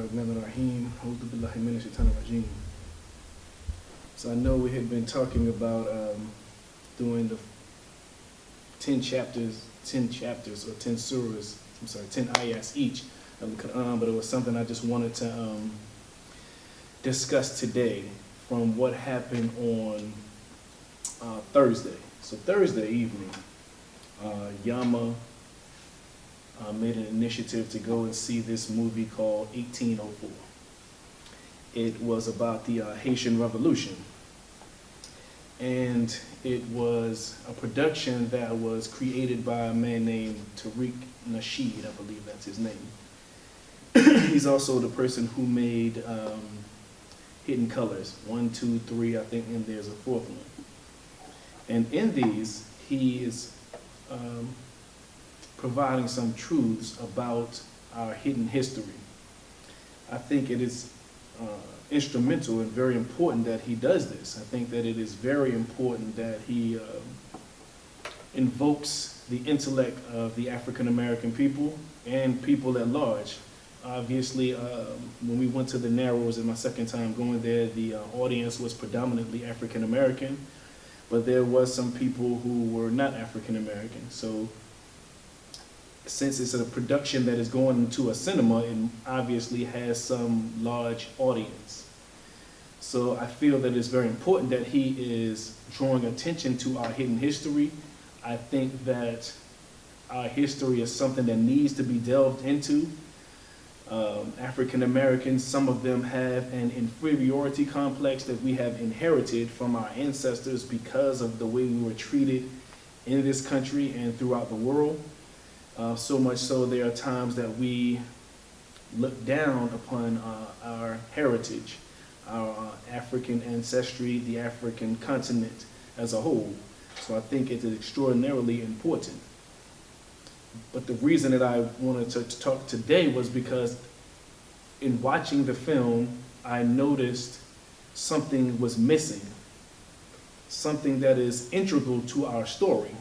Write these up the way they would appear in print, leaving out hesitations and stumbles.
Bismillahirrahmanirrahim. A'udhu billahi minash shaitanir rajim. So I know we had been talking about doing the 10 chapters or 10 surahs, 10 ayahs each of the Quran, but it was something I just wanted to discuss today from what happened on Thursday. So Thursday evening, Yama made an initiative to go and see this movie called 1804. It was about the Haitian Revolution. And it was a production that was created by a man named Tariq Nasheed, I believe that's his name. He's also the person who made Hidden Colors, 1, 2, 3, I think, and there's a fourth one. And in these, he is providing some truths about our hidden history. I think it is instrumental and very important that he does this. I think that it is very important that he invokes the intellect of the African American people and people at large. Obviously, when we went to the Narrows in my second time going there, the audience was predominantly African American, but there was some people who were not African American. So since it's a production that is going into a cinema, it obviously has some large audience. So I feel that it's very important that he is drawing attention to our hidden history. I think that our history is something that needs to be delved into. African Americans, some of them have an inferiority complex that we have inherited from our ancestors because of the way we were treated in this country and throughout the world. So much so there are times that we look down upon our heritage, our African ancestry, the African continent as a whole. So I think it is extraordinarily important. But the reason that I wanted to talk today was because in watching the film, I noticed something was missing, something that is integral to our story.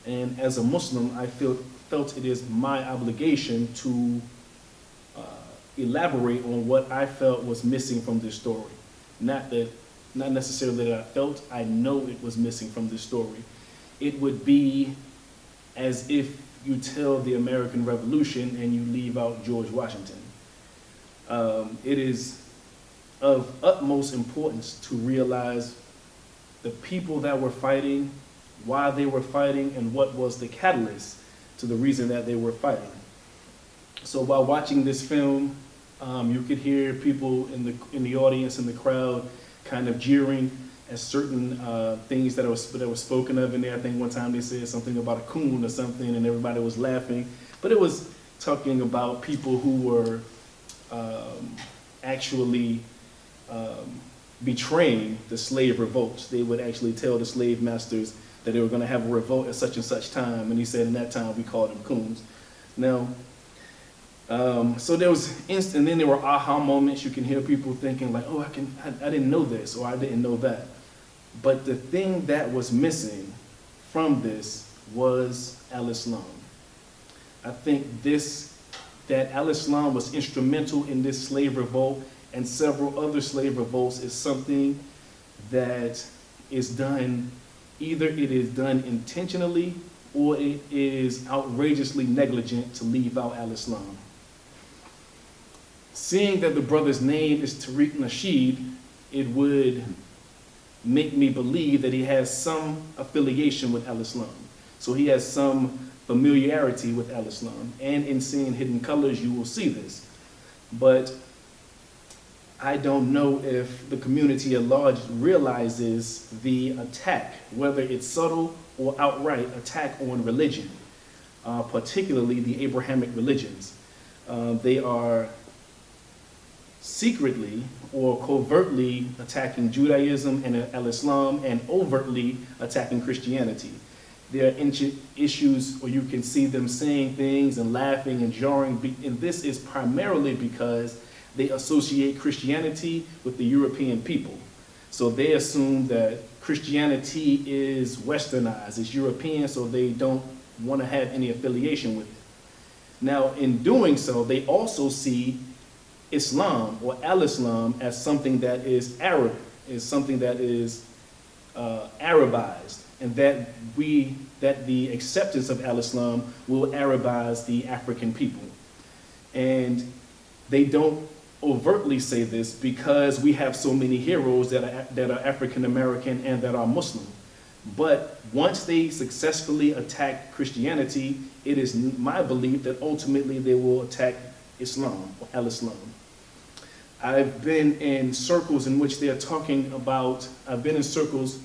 And as a Muslim, I felt it is my obligation to elaborate on what I felt was missing from this story. Not necessarily that I felt, I know it was missing from this story. It would be as if you tell the American Revolution and you leave out George Washington. It is of utmost importance to realize the people that were fighting, why they were fighting, and what was the catalyst to the reason that they were fighting. So while watching this film, you could hear people in the audience, in the crowd, kind of jeering at certain things that were spoken of in there. I think one time they said something about a coon or something, and everybody was laughing. But it was talking about people who were actually betraying the slave revolts. They would actually tell the slave masters that they were going to have a revolt at such and such time, and he said in that time we called them coons. Now, so there was and then there were aha moments. You can hear people thinking like, oh, I didn't know this, or I didn't know that. But the thing that was missing from this was Al-Islam. I think that Al-Islam was instrumental in this slave revolt and several other slave revolts is something that is done, either it is done intentionally or it is outrageously negligent to leave out Al-Islam. Seeing that the brother's name is Tariq Nasheed, it would make me believe that he has some affiliation with Al-Islam. So he has some familiarity with Al-Islam. And in seeing Hidden Colors, you will see this. But I don't know if the community at large realizes the attack, whether it's subtle or outright attack on religion, particularly the Abrahamic religions. They are secretly or covertly attacking Judaism and Al-Islam and overtly attacking Christianity. There are issues where you can see them saying things and laughing and jarring, and this is primarily because they associate Christianity with the European people. So they assume that Christianity is westernized, it's European, so they don't want to have any affiliation with it. Now, in doing so, they also see Islam or al-Islam as something that is Arab, is something that is Arabized, and that the acceptance of al-Islam will Arabize the African people. And they don't overtly say this because we have so many heroes that are African American and that are Muslim. But once they successfully attack Christianity, it is my belief that ultimately they will attack Islam or al-Islam. I've been in circles in which they're talking about, I've been in circles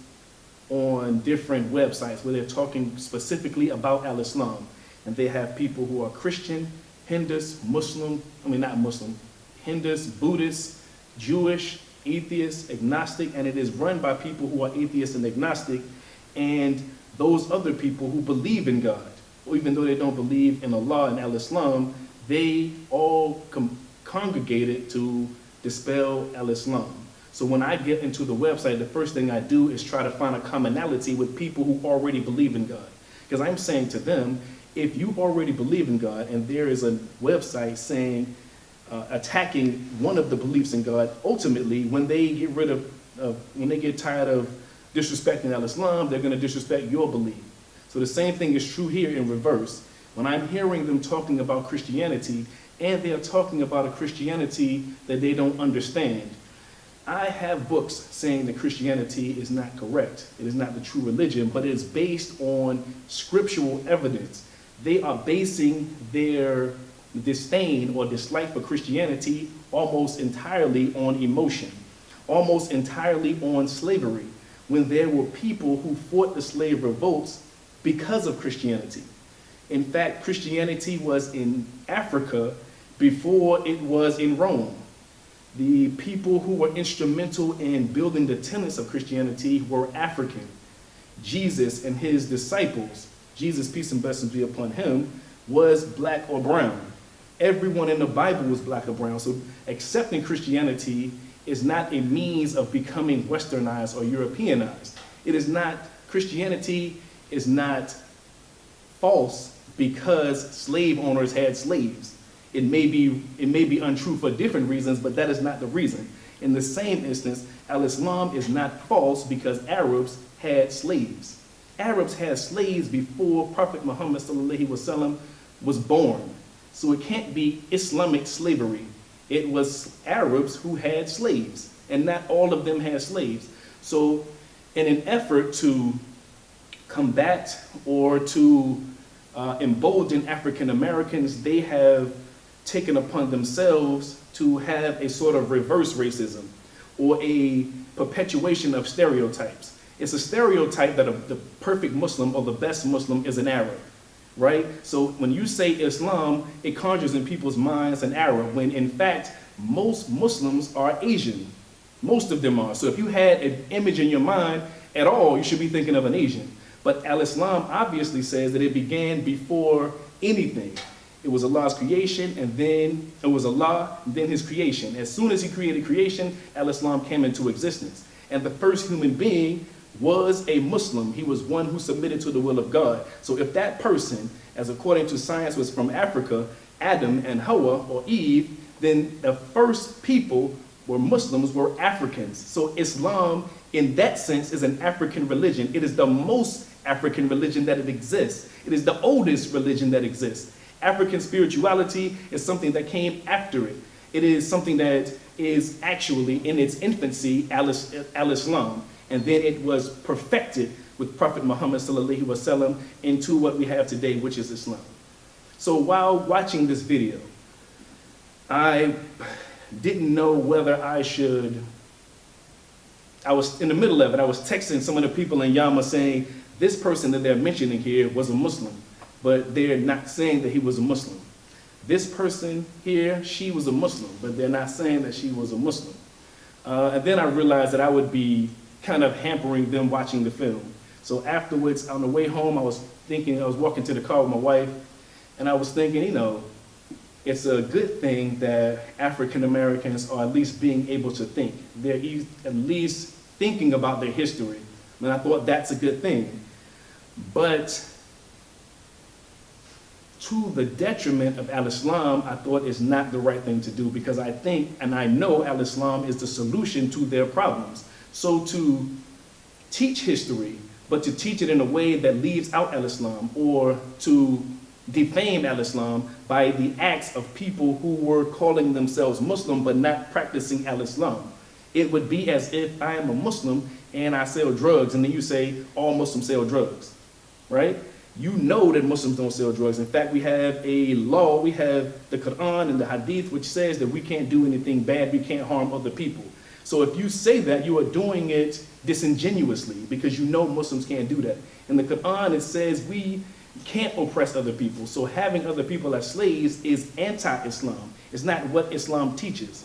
on different websites where they're talking specifically about al-Islam. And they have people who are Christian, Hindus, Hindus, Buddhists, Jewish, atheists, agnostic, and it is run by people who are atheists and agnostic, and those other people who believe in God. Even though they don't believe in Allah and al-Islam, they all congregated to dispel al-Islam. So when I get into the website, the first thing I do is try to find a commonality with people who already believe in God. Because I'm saying to them, if you already believe in God and there is a website saying, attacking one of the beliefs in God, ultimately, when they get when they get tired of disrespecting al-Islam, they're going to disrespect your belief. So the same thing is true here in reverse. When I'm hearing them talking about Christianity, and they're talking about a Christianity that they don't understand, I have books saying that Christianity is not correct. It is not the true religion, but it is based on scriptural evidence. They are basing their disdain or dislike for Christianity almost entirely on emotion, almost entirely on slavery, when there were people who fought the slave revolts because of Christianity. In fact, Christianity was in Africa before it was in Rome. The people who were instrumental in building the tenets of Christianity were African. Jesus and his disciples, Jesus, peace and blessings be upon him, was black or brown. Everyone in the Bible was black or brown. So accepting Christianity is not a means of becoming westernized or Europeanized. It is not, Christianity is not false because slave owners had slaves. It may be untrue for different reasons, but that is not the reason. In the same instance, al-Islam is not false because Arabs had slaves. Arabs had slaves before Prophet Muhammad ﷺ was born. So it can't be Islamic slavery. It was Arabs who had slaves, and not all of them had slaves. So in an effort to combat or to embolden African Americans, they have taken upon themselves to have a sort of reverse racism or a perpetuation of stereotypes. It's a stereotype that the perfect Muslim or the best Muslim is an Arab, right? So when you say Islam, it conjures in people's minds an Arab, when in fact, most Muslims are Asian. Most of them are. So if you had an image in your mind at all, you should be thinking of an Asian. But al-Islam obviously says that it began before anything. It was Allah's creation, and then it was Allah, and then his creation. As soon as he created creation, al-Islam came into existence. And the first human being was a Muslim. He was one who submitted to the will of God. So if that person, as according to science, was from Africa, Adam and Hawa, or Eve, then the first people were Muslims, were Africans. So Islam, in that sense, is an African religion. It is the most African religion that it exists. It is the oldest religion that exists. African spirituality is something that came after it. It is something that is actually in its infancy, al-Islam, and then it was perfected with Prophet Muhammad ﷺ into what we have today, which is Islam. So while watching this video, I didn't know whether I was in the middle of it. I was texting some of the people in Yama saying, this person that they're mentioning here was a Muslim, but they're not saying that he was a Muslim. This person here, she was a Muslim, but they're not saying that she was a Muslim. And then I realized that I would be kind of hampering them watching the film. So afterwards, on the way home, I was walking to the car with my wife, and I was thinking, you know, it's a good thing that African Americans are at least being able to think. They're at least thinking about their history. And I thought that's a good thing. But to the detriment of al-Islam, I thought is not the right thing to do, because I think and I know al-Islam is the solution to their problems. So to teach history, but to teach it in a way that leaves out al-Islam, or to defame al-Islam by the acts of people who were calling themselves Muslim but not practicing al-Islam. It would be as if I am a Muslim and I sell drugs, and then you say all Muslims sell drugs, right? You know that Muslims don't sell drugs. In fact, we have a law, we have the Quran and the Hadith, which says that we can't do anything bad, we can't harm other people. So if you say that, you are doing it disingenuously, because you know Muslims can't do that. In the Quran, it says we can't oppress other people. So having other people as slaves is anti-Islam. It's not what Islam teaches.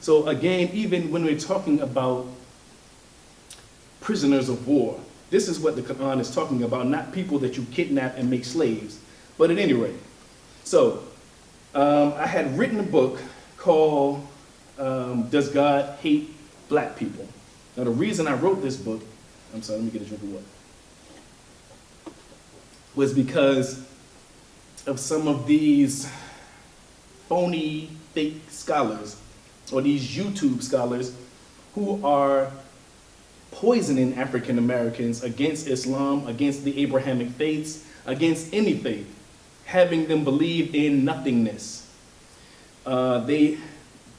So again, even when we're talking about prisoners of war, this is what the Quran is talking about, not people that you kidnap and make slaves. But at any rate, so I had written a book called Does God Hate Black People? Now the reason I wrote this book, I'm sorry, let me get a drink of water, was because of some of these phony, fake scholars, or these YouTube scholars who are poisoning African Americans against Islam, against the Abrahamic faiths, against any faith, having them believe in nothingness. They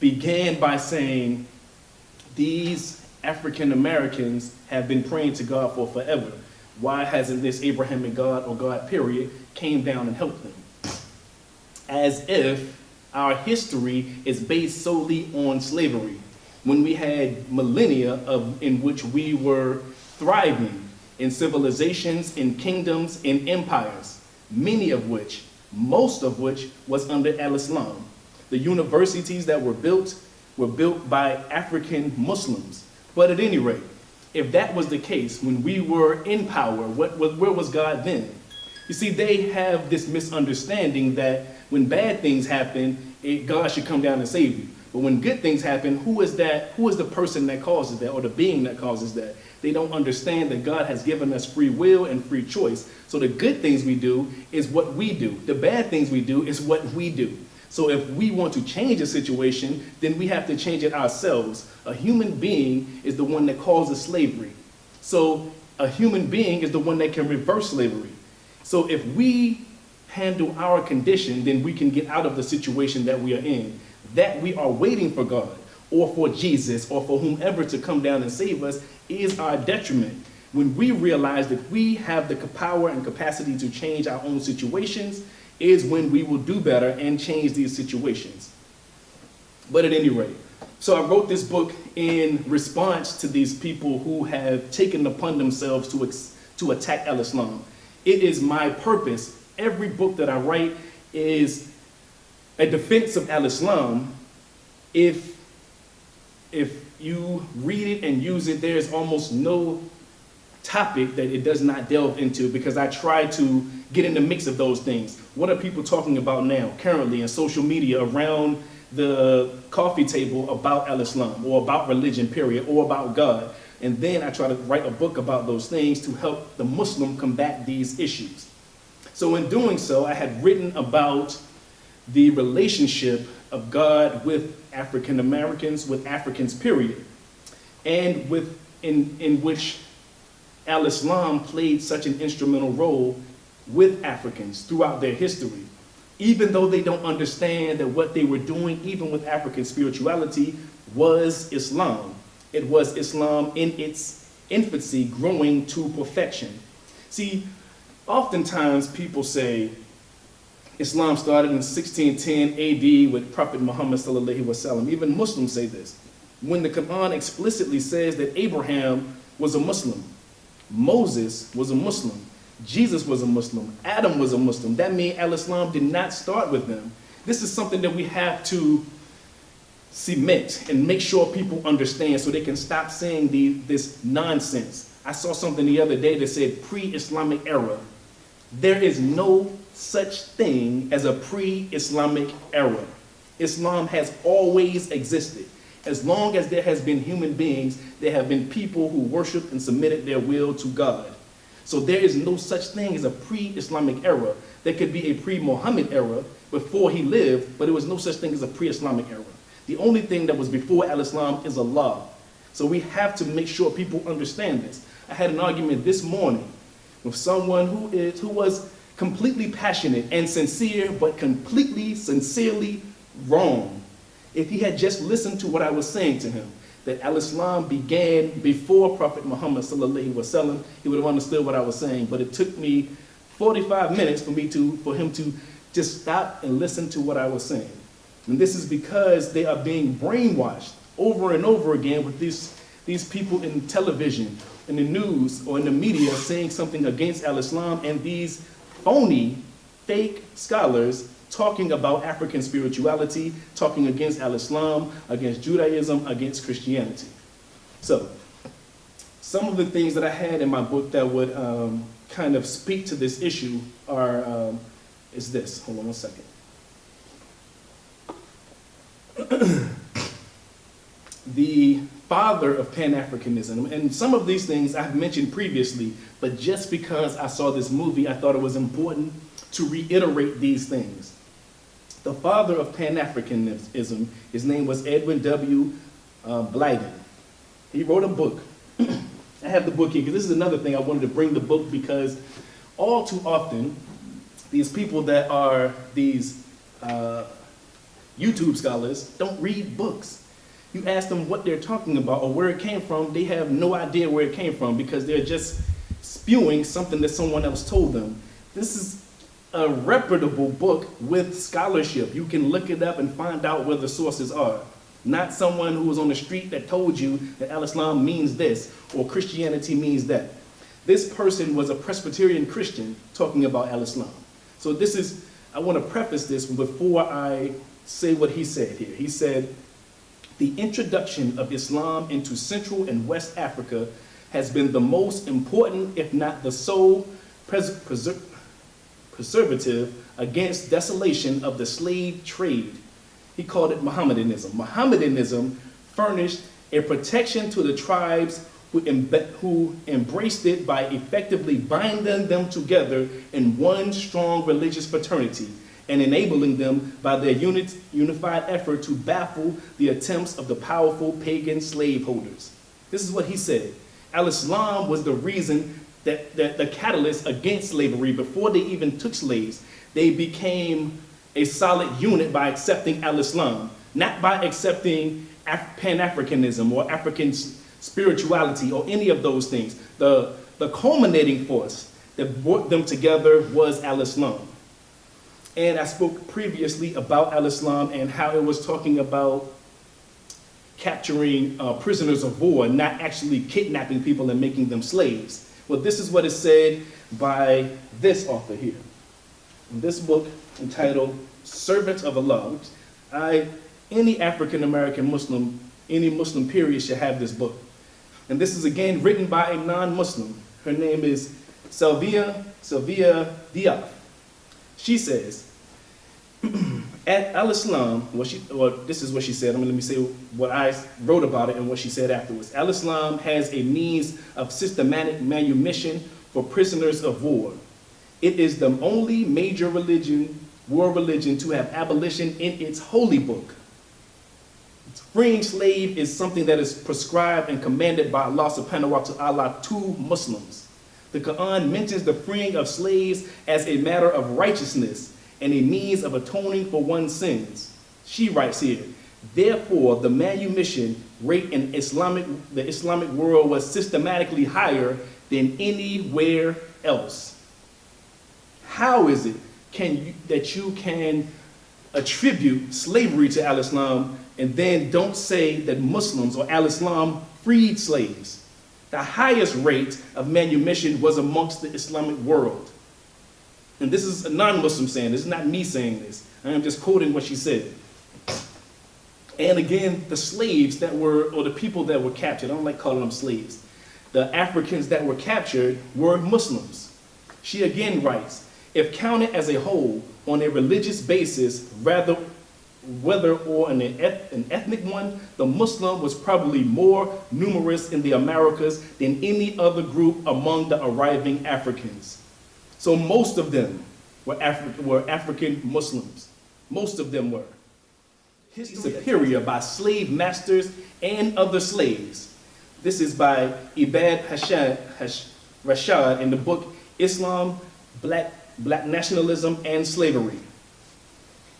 began by saying, these African Americans have been praying to God for forever. Why hasn't this Abrahamic God, or God period, came down and helped them? As if our history is based solely on slavery, when we had millennia in which we were thriving in civilizations, in kingdoms, in empires, many of which, most of which, was under al-Islam. The universities that were built by African Muslims. But at any rate, if that was the case, when we were in power, where was God then? You see, they have this misunderstanding that when bad things happen, God should come down and save you. But when good things happen, who is that? Who is the person that causes that, or the being that causes that? They don't understand that God has given us free will and free choice. So the good things we do is what we do. The bad things we do is what we do. So if we want to change a situation, then we have to change it ourselves. A human being is the one that causes slavery. So a human being is the one that can reverse slavery. So if we handle our condition, then we can get out of the situation that we are in. That we are waiting for God, or for Jesus, or for whomever to come down and save us is our detriment. When we realize that we have the power and capacity to change our own situations, is when we will do better and change these situations. But at any rate, so I wrote this book in response to these people who have taken upon themselves to attack al-Islam. It is my purpose. Every book that I write is a defense of al-Islam. If you read it and use it, there's almost no topic that it does not delve into, because I try to get in the mix of those things. What are people talking about now, currently, in social media, around the coffee table about al-Islam, or about religion, period, or about God? And then I try to write a book about those things to help the Muslim combat these issues. So in doing so, I had written about the relationship of God with African Americans, with Africans, period, and in which al-Islam played such an instrumental role with Africans throughout their history. Even though they don't understand that what they were doing, even with African spirituality, was Islam. It was Islam in its infancy, growing to perfection. See, oftentimes people say Islam started in 1610 AD with Prophet Muhammad sallallahu alaihi wasallam. Even Muslims say this. When the Quran explicitly says that Abraham was a Muslim, Moses was a Muslim, Jesus was a Muslim, Adam was a Muslim. That means al-Islam did not start with them. This is something that we have to cement and make sure people understand, so they can stop saying this nonsense. I saw something the other day that said pre-Islamic era. There is no such thing as a pre-Islamic era. Islam has always existed. As long as there has been human beings, there have been people who worshiped and submitted their will to God. So there is no such thing as a pre-Islamic era. There could be a pre-Muhammad era before he lived, but there was no such thing as a pre-Islamic era. The only thing that was before al-Islam is Allah. So we have to make sure people understand this. I had an argument this morning with someone who was completely passionate and sincere, but completely, sincerely wrong. If he had just listened to what I was saying to him, that al-Islam began before Prophet Muhammad sallallahu alaihi wasallam, he would have understood what I was saying. But it took me 45 minutes for him to just stop and listen to what I was saying. And this is because they are being brainwashed over and over again with these people in television, in the news, or in the media saying something against al-Islam, and these phony, fake scholars talking about African spirituality, talking against al-Islam, against Judaism, against Christianity. So, some of the things that I had in my book that would kind of speak to this issue is this. Hold on one second. The father of Pan-Africanism, and some of these things I've mentioned previously, but just because I saw this movie, I thought it was important to reiterate these things. The father of Pan-Africanism, his name was Edwin W. Blyden. He wrote a book. I have the book here, because this is another thing I wanted to bring the book, because all too often, these people that are these YouTube scholars don't read books. You ask them what they're talking about or where it came from, they have no idea where it came from, because they're just spewing something that someone else told them. This is a reputable book with scholarship. You can look it up and find out where the sources are. Not someone who was on the street that told you that al-Islam means this or Christianity means that. This person was a Presbyterian Christian talking about al-Islam. So I want to preface this before I say what he said here. He said, the introduction of Islam into Central and West Africa has been the most important, if not the sole, preservative against desolation of the slave trade. He called it Mohammedanism. Mohammedanism furnished a protection to the tribes who embraced it by effectively binding them together in one strong religious fraternity and enabling them by their unified effort to baffle the attempts of the powerful pagan slaveholders. This is what he said. Al-Islam was the reason that the catalyst against slavery. Before they even took slaves, they became a solid unit by accepting al-Islam, not by accepting Pan-Africanism or African spirituality or any of those things. The culminating force that brought them together was al-Islam. And I spoke previously about al-Islam and how it was talking about capturing prisoners of war, not actually kidnapping people and making them slaves. Well, this is what is said by this author here. In this book entitled Servant of Allah, which any African-American Muslim, any Muslim period should have this book. And this is again written by a non-Muslim. Her name is Sylvia Diaf. She says, at al-Islam, this is what she said. Let me say what I wrote about it and what she said afterwards. Al-Islam has a means of systematic manumission for prisoners of war. It is the only major world religion to have abolition in its holy book. Freeing slave is something that is prescribed and commanded by Allah subhanahu wa ta'ala to Muslims. The Quran mentions the freeing of slaves as a matter of righteousness and a means of atoning for one's sins. She writes here, therefore the manumission rate in the Islamic world was systematically higher than anywhere else. How is it that you can attribute slavery to al-Islam and then don't say that Muslims or al-Islam freed slaves? The highest rate of manumission was amongst the Islamic world. And this is a non-Muslim saying, this is not me saying this. I am just quoting what she said. And again, the slaves that were, or the people that were captured, I don't like calling them slaves. The Africans that were captured were Muslims. She again writes, if counted as a whole on a religious basis rather whether or an ethnic one, the Muslim was probably more numerous in the Americas than any other group among the arriving Africans. So most of them were African Muslims. Most of them were. History Superior by Slave Masters and Other Slaves. This is by Ibad Rashad in the book Islam, Black Nationalism and Slavery.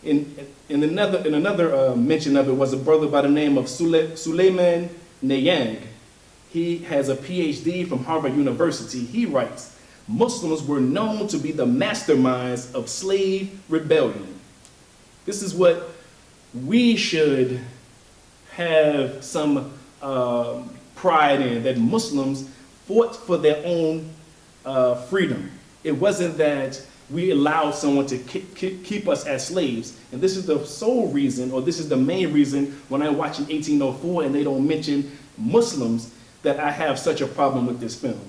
In another mention of it was a brother by the name of Suleiman Nayang. He has a PhD from Harvard University. He writes, Muslims were known to be the masterminds of slave rebellion. This is what we should have some pride in, that Muslims fought for their own freedom. It wasn't that we allowed someone to keep us as slaves. And this is the sole reason, or this is the main reason, when I watch in 1804 and they don't mention Muslims, that I have such a problem with this film.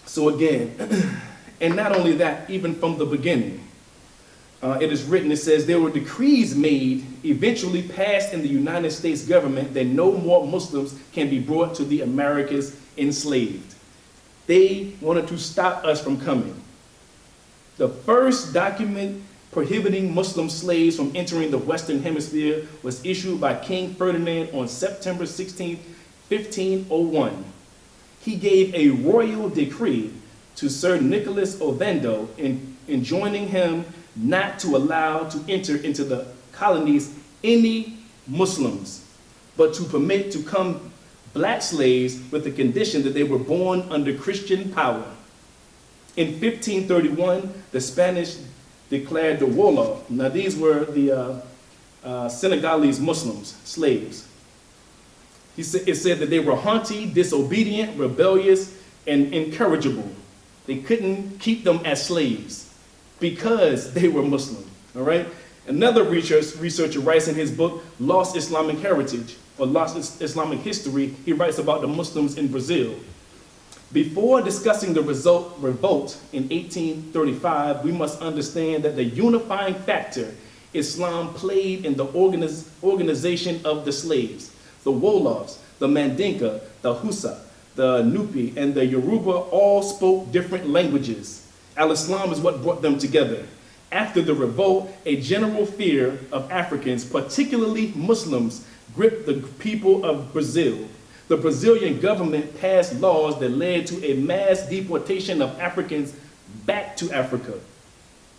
So again, and not only that, even from the beginning, it is written, it says, there were decrees made, eventually passed in the United States government, that no more Muslims can be brought to the Americas enslaved. They wanted to stop us from coming. The first document prohibiting Muslim slaves from entering the Western Hemisphere was issued by King Ferdinand on September 16, 1501. He gave a royal decree to Sir Nicholas Ovando enjoining him not to allow to enter into the colonies any Muslims, but to permit to come black slaves with the condition that they were born under Christian power. In 1531, the Spanish declared the Wolof. Now these were the Senegalese Muslims, slaves. It said that they were haughty, disobedient, rebellious, and incorrigible. They couldn't keep them as slaves because they were Muslim, all right? Another researcher writes in his book, Lost Islamic Heritage, or Lost Islamic History, he writes about the Muslims in Brazil. Before discussing the revolt in 1835, we must understand that the unifying factor Islam played in the organization of the slaves. The Wolofs, the Mandinka, the Hausa, the Nupi, and the Yoruba all spoke different languages. Al-Islam is what brought them together. After the revolt, a general fear of Africans, particularly Muslims, gripped the people of Brazil. The Brazilian government passed laws that led to a mass deportation of Africans back to Africa.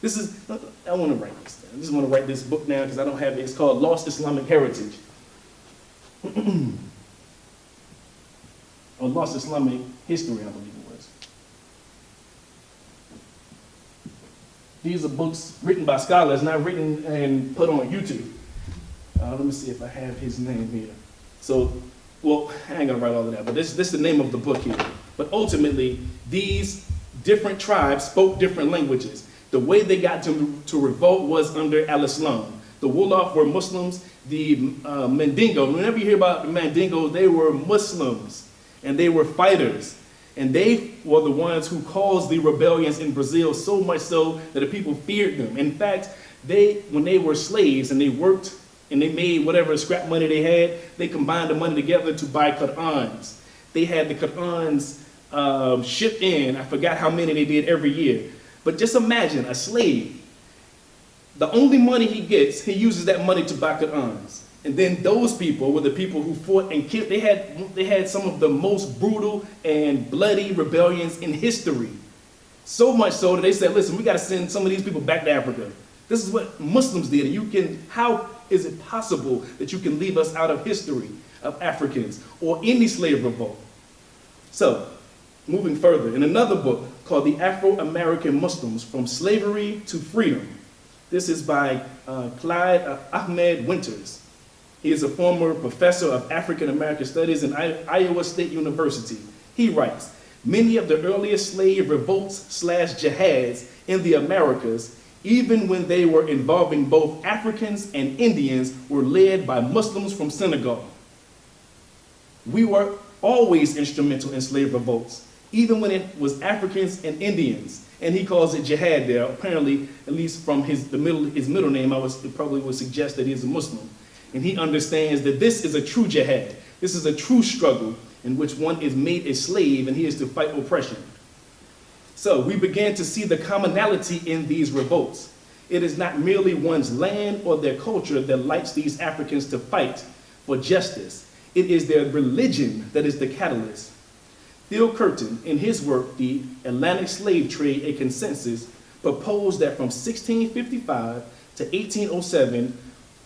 I want to write this down. I just want to write this book down because I don't have it. It's called Lost Islamic Heritage. Or Lost Islamic History, I believe it was. These are books written by scholars, not written and put on YouTube. Let me see if I have his name here. So, well, I ain't gonna write all of that, but this is the name of the book here. But ultimately, these different tribes spoke different languages. The way they got to revolt was under Al-Islam. The Wolof were Muslims. The Mandingo, whenever you hear about the Mandingo, they were Muslims, and they were fighters. And they were the ones who caused the rebellions in Brazil, so much so that the people feared them. In fact, when they were slaves and they worked and they made whatever scrap money they had, they combined the money together to buy Qur'ans. They had the Qur'ans shipped in. I forgot how many they did every year. But just imagine a slave. The only money he gets, he uses that money to buy Qur'ans. And then those people were the people who fought and killed. They had some of the most brutal and bloody rebellions in history. So much so that they said, listen, we got to send some of these people back to Africa. This is what Muslims did. And how is it possible that you can leave us out of history of Africans or any slave revolt? So, moving further, in another book called The Afro-American Muslims, From Slavery to Freedom. This is by Clyde Ahmed Winters. He is a former professor of African American Studies in Iowa State University. He writes, many of the earliest slave revolts/jihads in the Americas, even when they were involving both Africans and Indians, were led by Muslims from Senegal. We were always instrumental in slave revolts. even when it was Africans and Indians. And he calls it jihad there. Apparently, at least from his middle name, it probably would suggest that he's a Muslim. And he understands that this is a true jihad. This is a true struggle in which one is made a slave and he is to fight oppression. So we began to see the commonality in these revolts. It is not merely one's land or their culture that lights these Africans to fight for justice. It is their religion that is the catalyst. Theo Curtin, in his work, The Atlantic Slave Trade, A Consensus, proposed that from 1655 to 1807,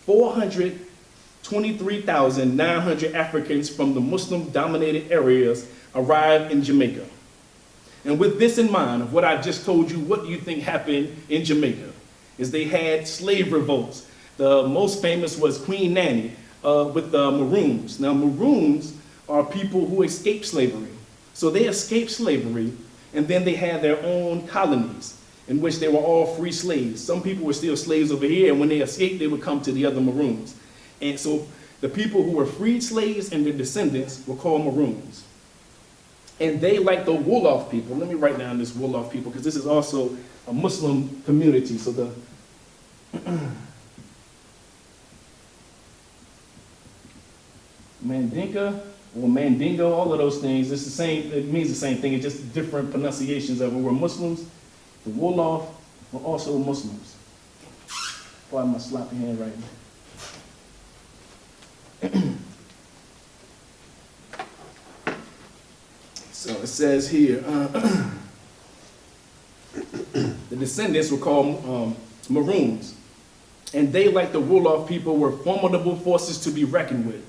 423,900 Africans from the Muslim-dominated areas arrived in Jamaica. And with this in mind, of what I just told you, what do you think happened in Jamaica? Is they had slave revolts. The most famous was Queen Nanny with the Maroons. Now, Maroons are people who escaped slavery. So they escaped slavery, and then they had their own colonies in which they were all free slaves. Some people were still slaves over here, and when they escaped, they would come to the other Maroons. And so the people who were freed slaves and their descendants were called Maroons. And they, like the Wolof people, let me write down this Wolof people, because this is also a Muslim community. So the Mandinka or Mandingo, all of those things, it's the same, it means the same thing, it's just different pronunciations of it. We're Muslims. The Wolof were also Muslims. Pardon my sloppy handwriting. So it says here, the descendants were called Maroons, and they, like the Wolof people, were formidable forces to be reckoned with.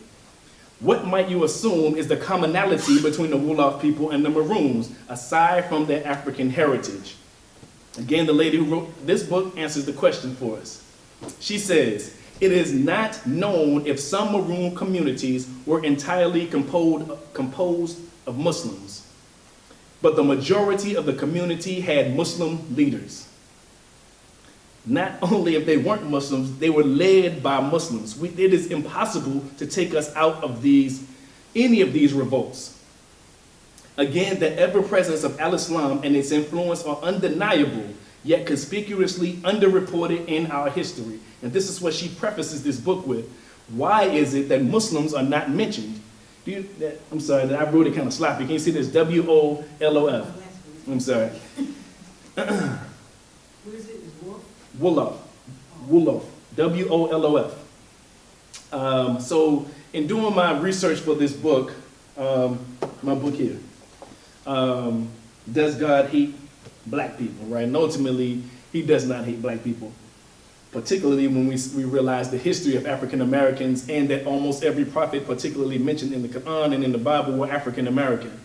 What might you assume is the commonality between the Wolof people and the Maroons, aside from their African heritage? Again, the lady who wrote this book answers the question for us. She says, it is not known if some Maroon communities were entirely composed of Muslims, but the majority of the community had Muslim leaders. Not only if they weren't Muslims, they were led by Muslims. It is impossible to take us out of any of these revolts. Again, the ever-presence of al-Islam and its influence are undeniable, yet conspicuously underreported in our history. And this is what she prefaces this book with. Why is it that Muslims are not mentioned? I'm sorry, I wrote it kind of sloppy. Can you see this? W-O-L-O-F. I'm sorry. What is it? Wolof. Wolof. W-O-L-O-F. So in doing my research for this book, my book here, does God hate black people, right? And ultimately, he does not hate black people, particularly when we realize the history of African Americans and that almost every prophet, particularly mentioned in the Quran and in the Bible, were African American.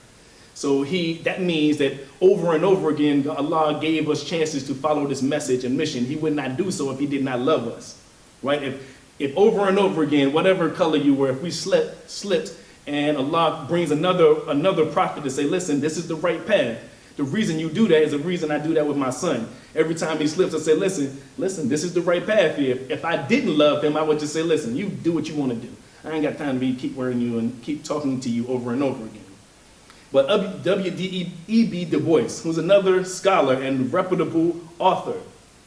So that means that over and over again, Allah gave us chances to follow this message and mission. He would not do so if he did not love us, right? If over and over again, whatever color you were, if we slipped and Allah brings another prophet to say, listen, this is the right path. The reason you do that is the reason I do that with my son. Every time he slips, I say, listen, this is the right path here. If I didn't love him, I would just say, listen, you do what you want to do. I ain't got time to keep worrying you and keep talking to you over and over again. But W.E.B. Du Bois, who's another scholar and reputable author,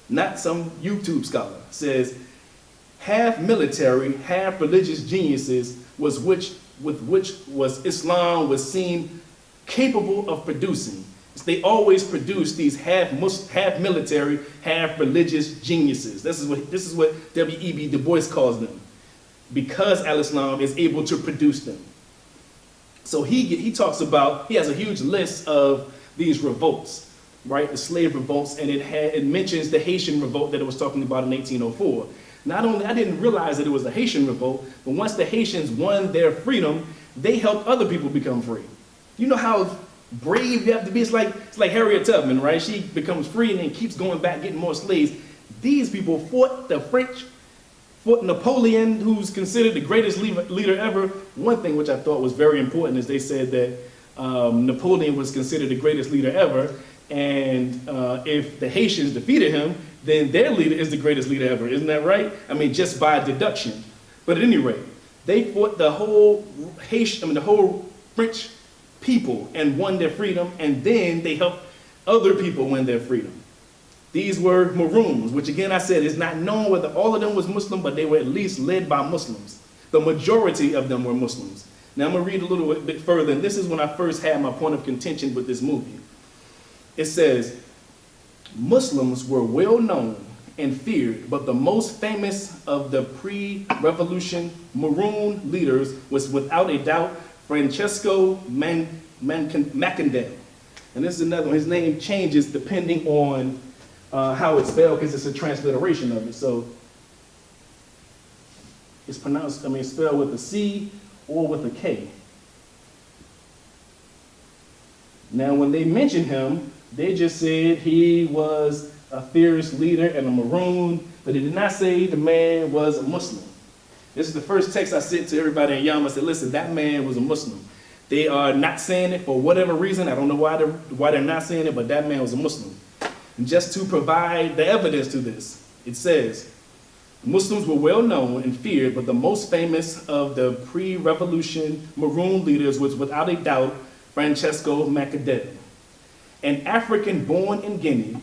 not some YouTube scholar, says, half military, half religious geniuses with which Islam was seen capable of producing. They always produce these half military, half religious geniuses. This is what W.E.B. Du Bois calls them, because al-Islam is able to produce them. So he talks about, he has a huge list of these revolts, right? The slave revolts, and it mentions the Haitian revolt that it was talking about in 1804. Not only, I didn't realize that it was the Haitian revolt, but once the Haitians won their freedom, they helped other people become free. You know how brave you have to be? It's like Harriet Tubman, right? She becomes free and then keeps going back, getting more slaves. These people fought the French, fought Napoleon, who's considered the greatest leader ever. One thing which I thought was very important is they said that Napoleon was considered the greatest leader ever, and if the Haitians defeated him, then their leader is the greatest leader ever. Isn't that right? I mean, just by deduction. But at any rate, they fought the whole French people and won their freedom, and then they helped other people win their freedom. These were Maroons, which again I said is not known whether all of them was Muslim, but they were at least led by Muslims. The majority of them were Muslims. Now I'm going to read a little bit further, and this is when I first had my point of contention with this movie. It says, Muslims were well known and feared, but the most famous of the pre-revolution Maroon leaders was without a doubt Francesco Macandel. And this is another one. His name changes depending on how it's spelled, because it's a transliteration of it. So it's pronounced, it's spelled with a C or with a K. Now, when they mention him, they just said he was a fierce leader and a Maroon, but they did not say the man was a Muslim. This is the first text I sent to everybody in Yama. I said, listen, that man was a Muslim. They are not saying it for whatever reason. I don't know why they're not saying it, but that man was a Muslim. And just to provide the evidence to this, it says, Muslims were well known and feared, but the most famous of the pre-revolution Maroon leaders was without a doubt Francesco Macandel. An African born in Guinea,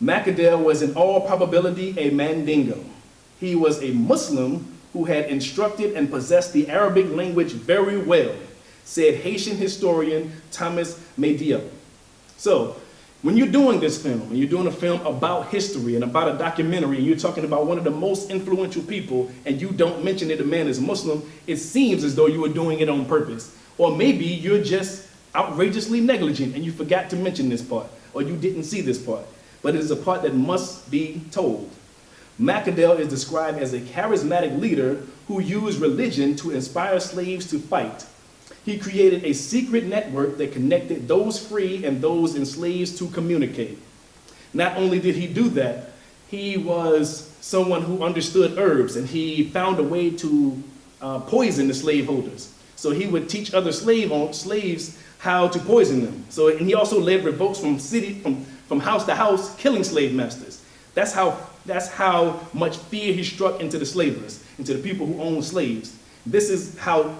Macandel was in all probability a Mandingo. He was a Muslim who had instructed and possessed the Arabic language very well, said Haitian historian Thomas Mediel. So, when you're doing this film, and you're doing a film about history and about a documentary, and you're talking about one of the most influential people, and you don't mention that the man is Muslim, it seems as though you were doing it on purpose. Or maybe you're just outrageously negligent and you forgot to mention this part, or you didn't see this part. But it is a part that must be told. Macandel is described as a charismatic leader who used religion to inspire slaves to fight. He created a secret network that connected those free and those enslaved to communicate. Not only did he do that, he was someone who understood herbs, and he found a way to poison the slaveholders. So he would teach other slaves how to poison them. So, and he also led revolts from house to house, killing slave masters. That's how much fear he struck into the slavers, into the people who owned slaves. This is how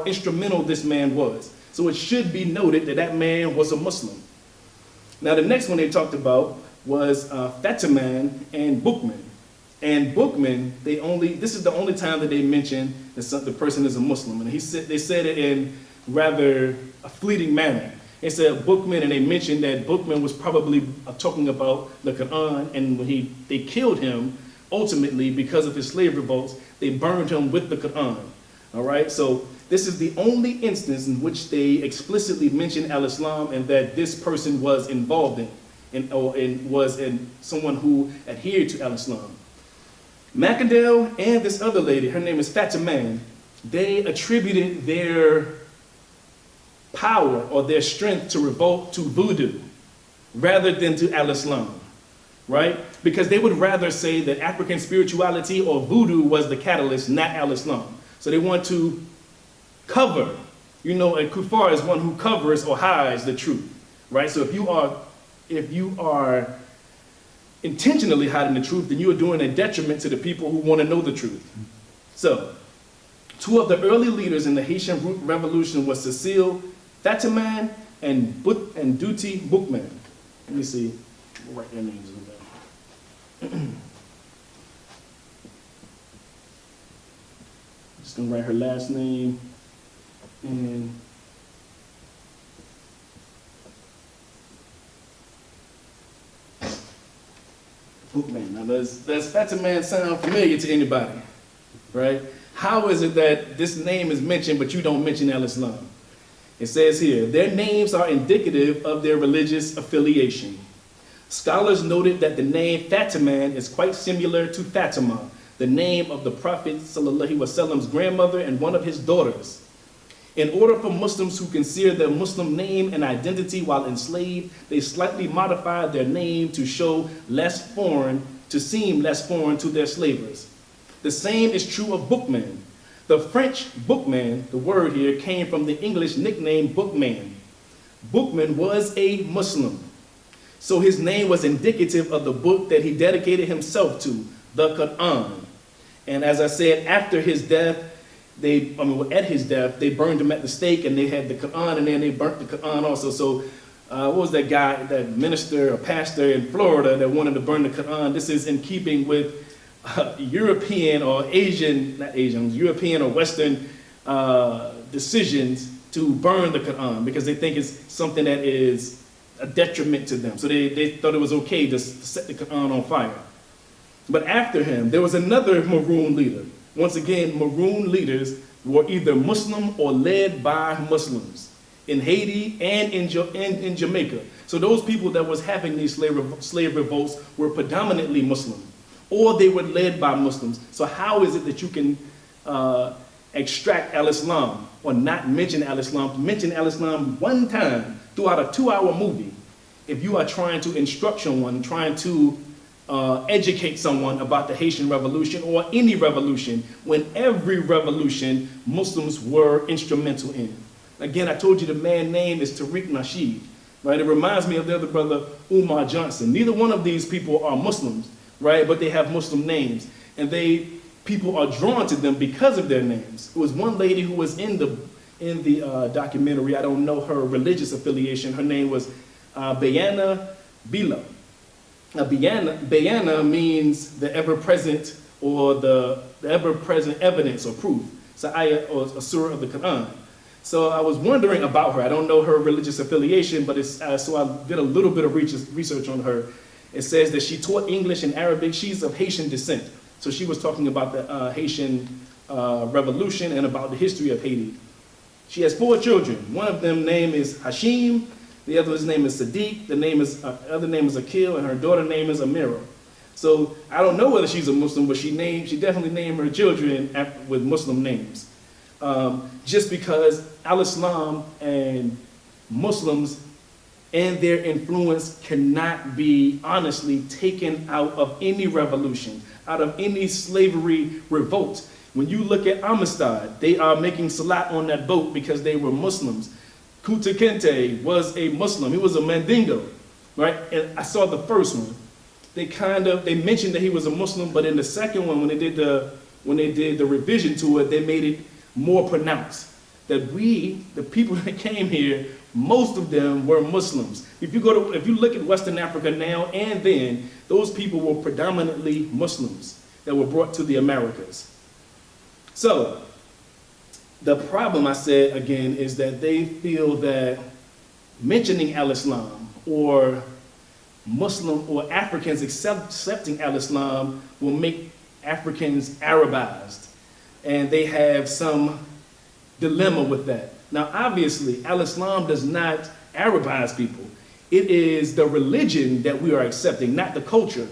instrumental this man was. So it should be noted that that man was a Muslim. Now the next one they talked about was Fatiman and Boukman. And Boukman, this is the only time that they mentioned that the person is a Muslim. And they said it in rather a fleeting manner. They said Boukman, and they mentioned that Boukman was probably talking about the Quran, and when they killed him, ultimately because of his slave revolts, they burned him with the Quran. All right, so this is the only instance in which they explicitly mention al-Islam and that this person was involved in someone who adhered to al-Islam. Macandel and this other lady, her name is Fatiman, they attributed their power or their strength to revolt to voodoo rather than to al-Islam, right? Because they would rather say that African spirituality or voodoo was the catalyst, not al-Islam. So they want to cover, a kuffar is one who covers or hides the truth, right? So if you are intentionally hiding the truth, then you are doing a detriment to the people who want to know the truth. So, two of the early leaders in the Haitian Revolution was Cecile Fatiman and Duty Boukman. Let me see, I'll write their names down. Just gonna write her last name and Boukman. Now does Fatiman sound familiar to anybody? Right? How is it that this name is mentioned but you don't mention al-Islam? It says here, their names are indicative of their religious affiliation. Scholars noted that the name Fatiman is quite similar to Fatima, the name of the Prophet ﷺ's grandmother and one of his daughters. In order for Muslims who consider their Muslim name and identity while enslaved, they slightly modified their name to seem less foreign to their slavers. The same is true of Boukman. The French bookman, the word here, came from the English nickname bookman. Boukman was a Muslim, so his name was indicative of the book that he dedicated himself to, the Quran. And as I said, after his death, at his death, they burned him at the stake, and they had the Quran, and then they burnt the Quran also. So, what was that guy, that minister or pastor in Florida that wanted to burn the Quran? This is in keeping with European or Asian, not Asian, European or Western decisions to burn the Quran because they think it's something that is a detriment to them. So they thought it was okay to set the Quran on fire. But after him, there was another Maroon leader. Once again, Maroon leaders were either Muslim or led by Muslims in Haiti and in Jamaica. So those people that was having these slave revolts were predominantly Muslim, or they were led by Muslims. So how is it that you can extract al-Islam or not mention al-Islam? Mention al-Islam one time throughout a 2-hour movie if you are trying to instruct someone, trying to educate someone about the Haitian Revolution or any revolution, when every revolution Muslims were instrumental in. Again, I told you the man's name is Tariq Nasheed, right? It reminds me of the other brother, Umar Johnson. Neither one of these people are Muslims, right? But they have Muslim names, and people are drawn to them because of their names. It was one lady who was in the documentary. I don't know her religious affiliation. Her name was Bayana Bila. Bayana means the ever-present, or the ever-present evidence or proof. It's an ayah or a surah of the Quran. So I was wondering about her. I don't know her religious affiliation, but so I did a little bit of research on her. It says that she taught English and Arabic. She's of Haitian descent. So she was talking about the Haitian Revolution and about the history of Haiti. She has 4 children. One of them name is Hashim. The other's name is Sadiq. The other name is Akil, and her daughter name is Amira. So I don't know whether she's a Muslim, but she definitely named her children with Muslim names. Just because al-Islam and Muslims and their influence cannot be honestly taken out of any revolution, out of any slavery revolt. When you look at Amistad, they are making salat on that boat because they were Muslims. Kunta Kinte was a Muslim. He was a Mandingo, right? And I saw the first one. They mentioned that he was a Muslim, but in the second one, when they did the revision to it, they made it more pronounced that the people that came here, most of them were Muslims. If you look at Western Africa now and then, those people were predominantly Muslims that were brought to the Americas. So the problem, I said again, is that they feel that mentioning al-Islam or Muslim or Africans accepting al-Islam will make Africans Arabized. And they have some dilemma with that. Now, obviously, al-Islam does not Arabize people. It is the religion that we are accepting, not the culture.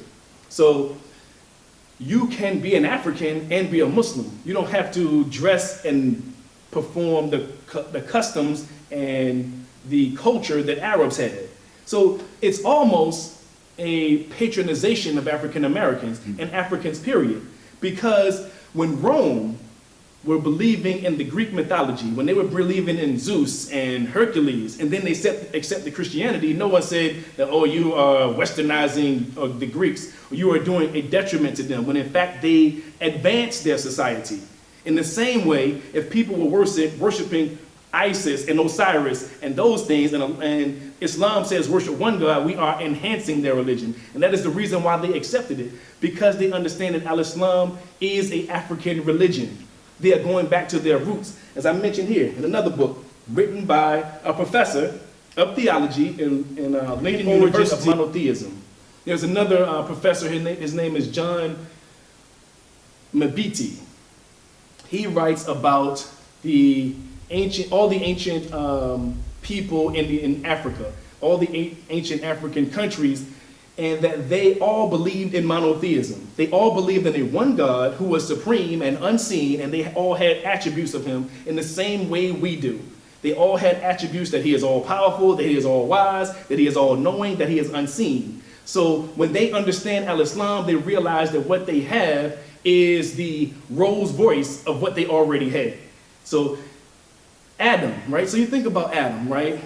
So you can be an African and be a Muslim. You don't have to dress and perform the customs and the culture that Arabs had. So it's almost a patronization of African Americans and Africans, period. Because when Rome were believing in the Greek mythology, when they were believing in Zeus and Hercules, and then they accepted Christianity, no one said that, oh, you are westernizing the Greeks, or you are doing a detriment to them, when in fact they advanced their society. In the same way, if people were worshiping Isis and Osiris and those things, and Islam says worship one God, we are enhancing their religion. And that is the reason why they accepted it, because they understand that al-Islam is an African religion. They are going back to their roots. As I mentioned here in another book written by a professor of theology in Lincoln University of Monotheism. There's another professor, his name is John Mbiti. He writes about all the ancient people in Africa, all the ancient African countries, and that they all believed in monotheism. They all believed in a one God who was supreme and unseen, and they all had attributes of him in the same way we do. They all had attributes that he is all powerful, that he is all wise, that he is all knowing, that he is unseen. So when they understand al-Islam, they realize that what they have is the Rolls Royce of what they already had. So Adam, right? So you think about Adam, right?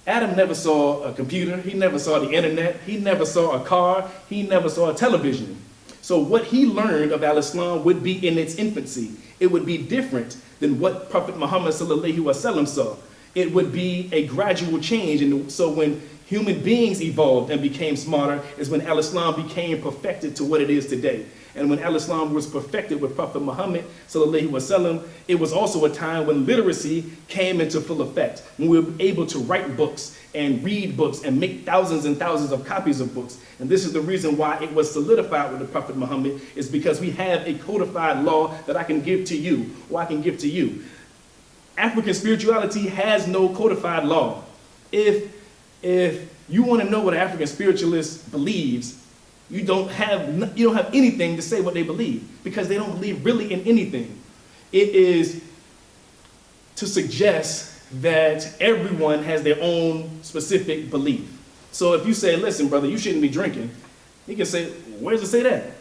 Adam never saw a computer. He never saw the internet. He never saw a car. He never saw a television. So what he learned of al-Islam would be in its infancy. It would be different than what Prophet Muhammad sallallahu alaihi wasallam saw. It would be a gradual change. And so when human beings evolved and became smarter is when al-Islam became perfected to what it is today. And when al-Islam was perfected with Prophet Muhammad sallallahu alaihi wasallam, it was also a time when literacy came into full effect. When we were able to write books and read books and make thousands and thousands of copies of books. And this is the reason why it was solidified with the Prophet Muhammad, is because we have a codified law that I can give to you, or I can give to you. African spirituality has no codified law. If you want to know what an African spiritualist believes, you don't have anything to say what they believe, because they don't believe really in anything. It is to suggest that everyone has their own specific belief. So if you say, listen, brother, you shouldn't be drinking, he can say, where does it say that?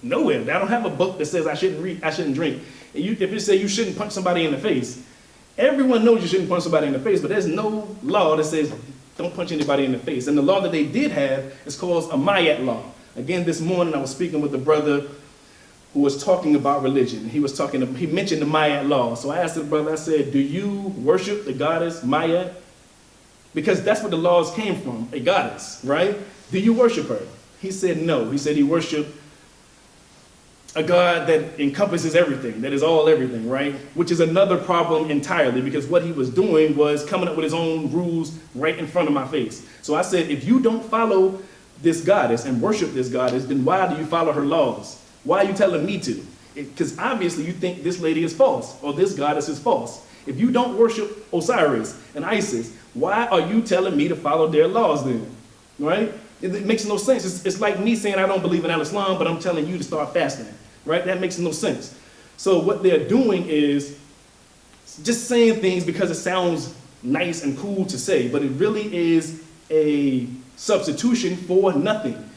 Nowhere. I don't have a book that says I shouldn't drink. If it say you shouldn't punch somebody in the face, everyone knows you shouldn't punch somebody in the face, but there's no law that says don't punch anybody in the face. And the law that they did have is called a Mayat law. Again, this morning I was speaking with a brother who was talking about religion. He mentioned the Mayat law. So I asked the brother, I said, do you worship the goddess Mayat? Because that's what the laws came from, a goddess, right? Do you worship her? He said no. He said he worshiped a God that encompasses everything, that is all everything, right? Which is another problem entirely, because what he was doing was coming up with his own rules right in front of my face. So I said, if you don't follow this goddess and worship this goddess, then why do you follow her laws? Why are you telling me to? Because obviously you think this lady is false, or this goddess is false. If you don't worship Osiris and Isis, why are you telling me to follow their laws then, right? It makes no sense. It's like me saying I don't believe in al-Islam, but I'm telling you to start fasting, right? That makes no sense. So what they're doing is just saying things because it sounds nice and cool to say, but it really is a substitution for nothing.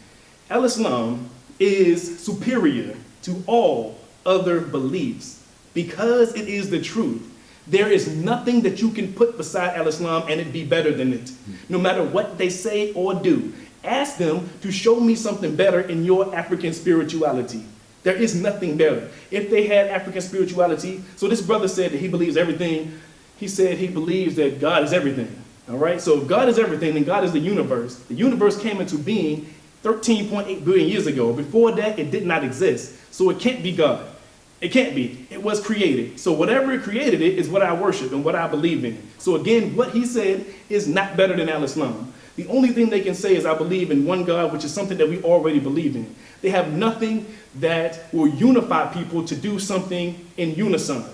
Al-Islam is superior to all other beliefs because it is the truth. There is nothing that you can put beside al-Islam and it be better than it, no matter what they say or do. Ask them to show me something better in your African spirituality. There is nothing better. If they had African spirituality, so this brother said that he believes everything. He said he believes that God is everything. All right, so if God is everything, then God is the universe. The universe came into being 13.8 billion years ago. Before that, it did not exist. So it can't be God. It can't be. It was created. So whatever created it is what I worship and what I believe in. So again, what he said is not better than al-Islam. The only thing they can say is I believe in one God, which is something that we already believe in. They have nothing that will unify people to do something in unison.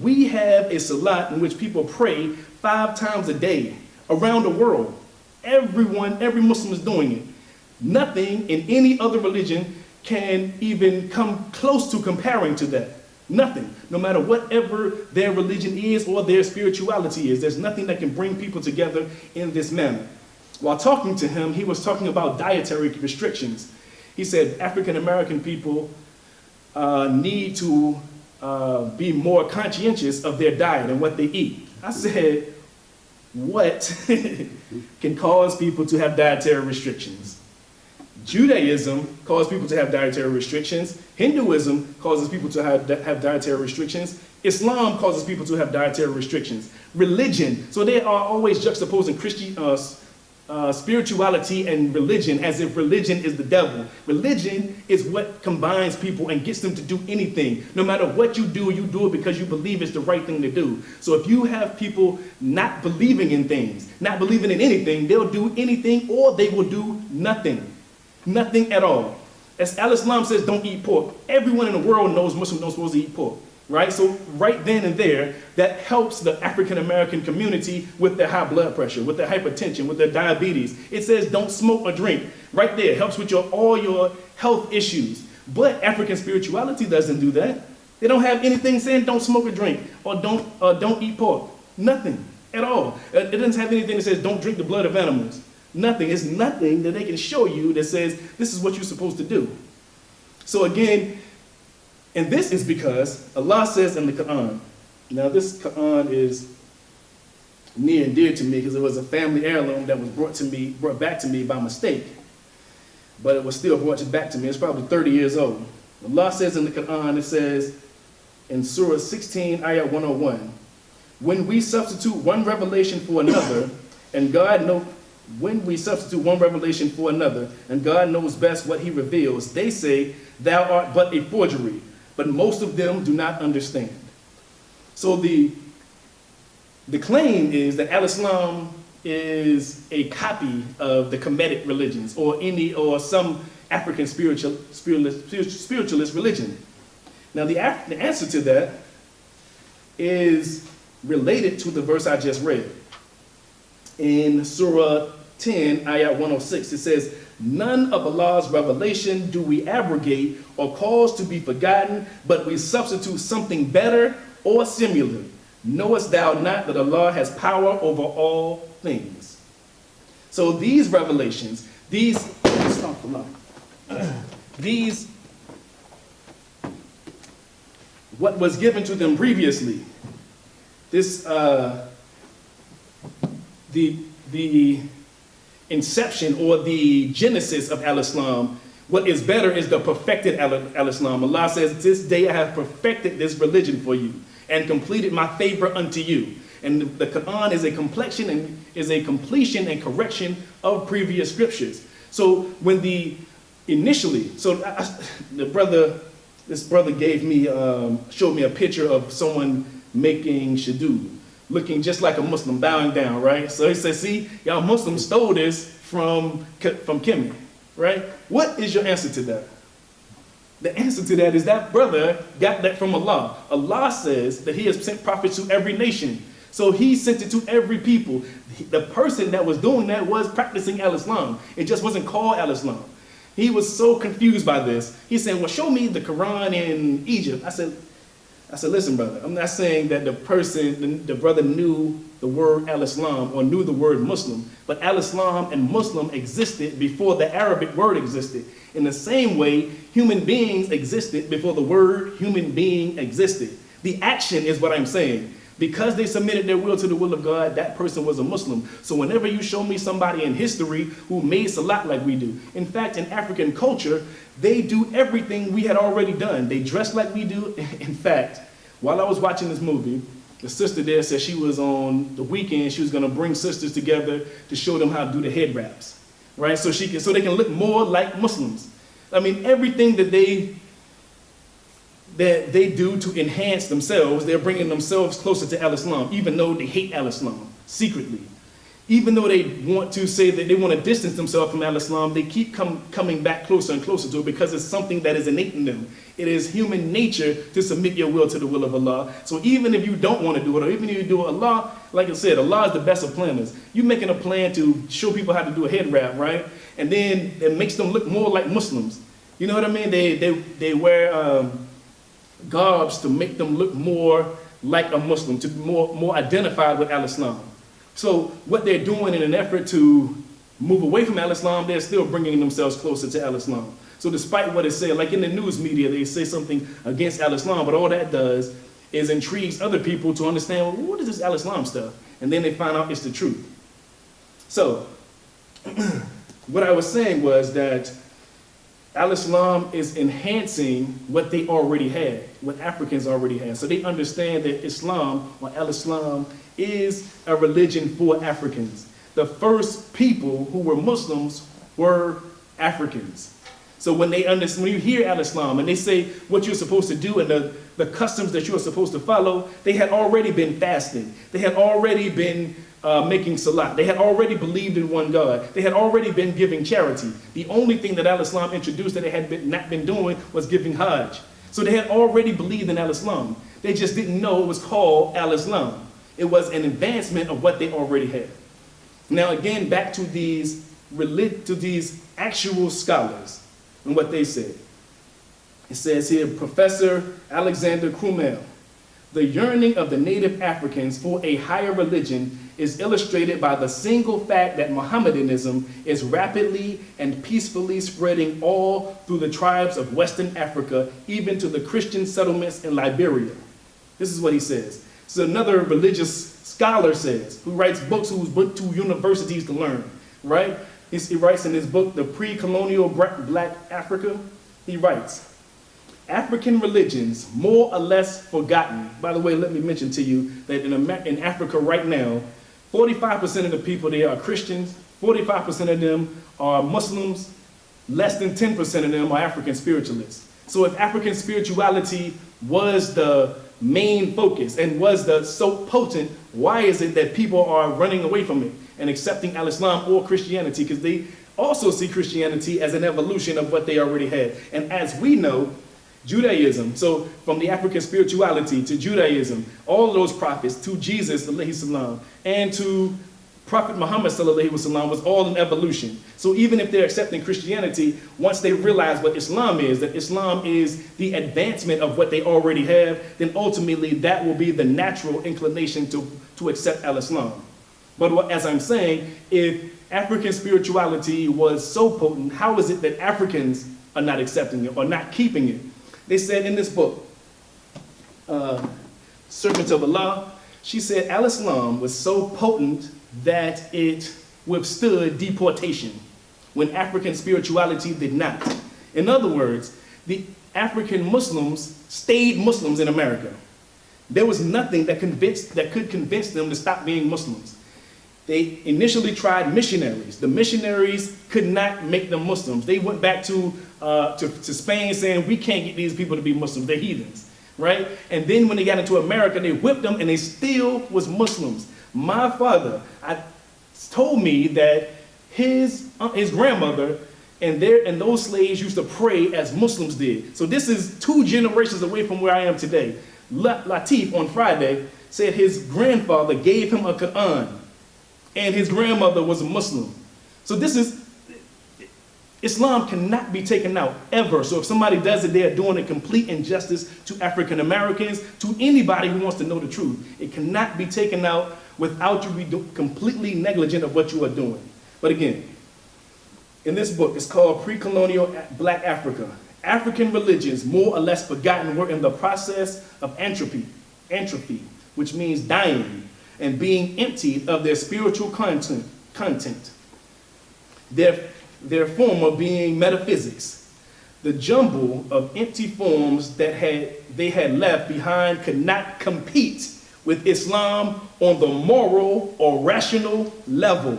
We have a salat in which people pray 5 times a day around the world. Every Muslim is doing it. Nothing in any other religion can even come close to comparing to that. Nothing. No matter whatever their religion is or their spirituality is, there's nothing that can bring people together in this manner. While talking to him, he was talking about dietary restrictions. He said African American people need to be more conscientious of their diet and what they eat. I said, what can cause people to have dietary restrictions? Judaism causes people to have dietary restrictions. Hinduism causes people to have dietary restrictions. Islam causes people to have dietary restrictions. Religion, so they are always juxtaposing spirituality and religion as if religion is the devil. Religion is what combines people and gets them to do anything. No matter what you do it because you believe it's the right thing to do. So if you have people not believing in things, not believing in anything, they'll do anything or they will do nothing. Nothing at all. As al-Islam says, don't eat pork. Everyone in the world knows Muslims don't supposed to eat pork, right? So right then and there, that helps the African American community with their high blood pressure, with their hypertension, with their diabetes. It says don't smoke or drink. Right there, it helps with all your health issues. But African spirituality doesn't do that. They don't have anything saying don't smoke or drink or don't eat pork. Nothing at all. It doesn't have anything that says don't drink the blood of animals. Nothing. It's nothing that they can show you that says this is what you're supposed to do. So again, and this is because Allah says in the Quran, now this Quran is near and dear to me because it was a family heirloom that was brought back to me by mistake. but it was still brought back to me. It's probably 30 years old. Allah says in the Quran, it says in Surah 16, Ayah 101, when we substitute one revelation for another, and God knows best what he reveals, they say, thou art but a forgery, but most of them do not understand. So the claim is that Al-Islam is a copy of the Kemetic religions or some African spiritualist religion. Now the answer to that is related to the verse I just read. In Surah 10, Ayah 106, it says, none of Allah's revelation do we abrogate or cause to be forgotten, but we substitute something better or similar. Knowest thou not that Allah has power over all things? So these revelations, what was given to them previously, the inception or the genesis of Al-Islam, what is better is the perfected Al-Islam. Allah says, this day I have perfected this religion for you and completed my favor unto you. And the Quran is a completion and correction of previous scriptures. So when this brother gave me, showed me a picture of someone making shadoo, looking just like a Muslim, bowing down, right? So he says, see, y'all Muslims stole this from Kemet, right? What is your answer to that? The answer to that is that brother got that from Allah. Allah says that he has sent prophets to every nation. So he sent it to every people. The person that was doing that was practicing Al-Islam. It just wasn't called Al-Islam. He was so confused by this. He said, well, show me the Quran in Egypt. I said, listen, brother, I'm not saying that the brother knew the word Al-Islam or knew the word Muslim, but Al-Islam and Muslim existed before the Arabic word existed. In the same way, human beings existed before the word human being existed. The action is what I'm saying. Because they submitted their will to the will of God, that person was a Muslim. So whenever you show me somebody in history who made salat like we do, in fact, in African culture, they do everything we had already done. They dress like we do. In fact, while I was watching this movie, the sister there said she was on the weekend, she was going to bring sisters together to show them how to do the head wraps, right? So they can look more like Muslims. I mean, everything that they do to enhance themselves, they're bringing themselves closer to Al-Islam, even though they hate Al-Islam secretly. Even though they want to say that they want to distance themselves from Al-Islam, they keep coming back closer and closer to it because it's something that is innate in them. It is human nature to submit your will to the will of Allah. So even if you don't want to do it, or even if you do it, Allah, like I said, Allah is the best of planners. You're making a plan to show people how to do a head wrap, right? And then it makes them look more like Muslims. You know what I mean? They wear garbs to make them look more like a Muslim, to be more identified with Al-Islam. So what they're doing in an effort to move away from Al-Islam, they're still bringing themselves closer to Al-Islam. So despite what it said, like in the news media, they say something against Al-Islam, but all that does is intrigues other people to understand, well, what is this Al-Islam stuff? And then they find out it's the truth. So what I was saying was that Al-Islam is enhancing what they already had, what Africans already had. So they understand that Islam, or Al-Islam, is a religion for Africans. The first people who were Muslims were Africans. So when you hear Al-Islam and they say what you're supposed to do and the customs that you're supposed to follow, they had already been fasting. They had already been making salat. They had already believed in one God. They had already been giving charity. The only thing that Al-Islam introduced that they had not been doing was giving Hajj. So they had already believed in Al-Islam. They just didn't know it was called Al-Islam. It was an advancement of what they already had. Now again, back to these actual scholars and what they said. It says here, Professor Alexander Crummell, the yearning of the native Africans for a higher religion is illustrated by the single fact that Mohammedanism is rapidly and peacefully spreading all through the tribes of Western Africa, even to the Christian settlements in Liberia. This is what he says. So another religious scholar says, who writes books, who's went to universities to learn, right? He writes in his book, The Pre-Colonial Black Africa, he writes, African religions, more or less forgotten. By the way, let me mention to you that in Africa right now, 45% of the people there are Christians, 45% of them are Muslims, less than 10% of them are African spiritualists. So if African spirituality was the main focus and was so potent, why is it that people are running away from it and accepting Al-Islam or Christianity? Because they also see Christianity as an evolution of what they already had. And as we know, Judaism, so from the African spirituality to Judaism, all of those prophets, to Jesus, alayhi salam, and to Prophet Muhammad sallallahu alaihi wasallam, was all an evolution. So even if they're accepting Christianity, once they realize what Islam is, that Islam is the advancement of what they already have, then ultimately that will be the natural inclination to accept Al-Islam. But as I'm saying, if African spirituality was so potent, how is it that Africans are not accepting it or not keeping it? They said in this book, Servant of Allah, she said Al-Islam was so potent that it withstood deportation when African spirituality did not. In other words, the African Muslims stayed Muslims in America. There was nothing that could convince them to stop being Muslims. They initially tried missionaries. The missionaries could not make them Muslims. They went back to Spain saying, we can't get these people to be Muslims, they're heathens, right? And then when they got into America, they whipped them and they still was Muslims. My father told me that his grandmother and those slaves used to pray as Muslims did. So this is 2 generations away from where I am today. Latif on Friday said his grandfather gave him a Quran and his grandmother was a Muslim. So Islam cannot be taken out ever. So if somebody does it, they are doing a complete injustice to African Americans, to anybody who wants to know the truth. It cannot be taken out without you being completely negligent of what you are doing. But again, in this book, it's called Pre-Colonial Black Africa. African religions, more or less forgotten, were in the process of entropy, which means dying and being emptied of their spiritual content. Their form of being metaphysics. The jumble of empty forms that they had left behind could not compete with Islam on the moral or rational level.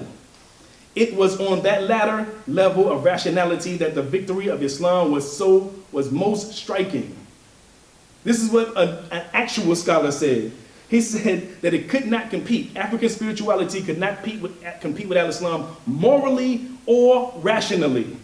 It was on that latter level of rationality that the victory of Islam was most striking. This is what an actual scholar said. He said that it could not compete. African spirituality could not compete with Al-Islam morally or rationally,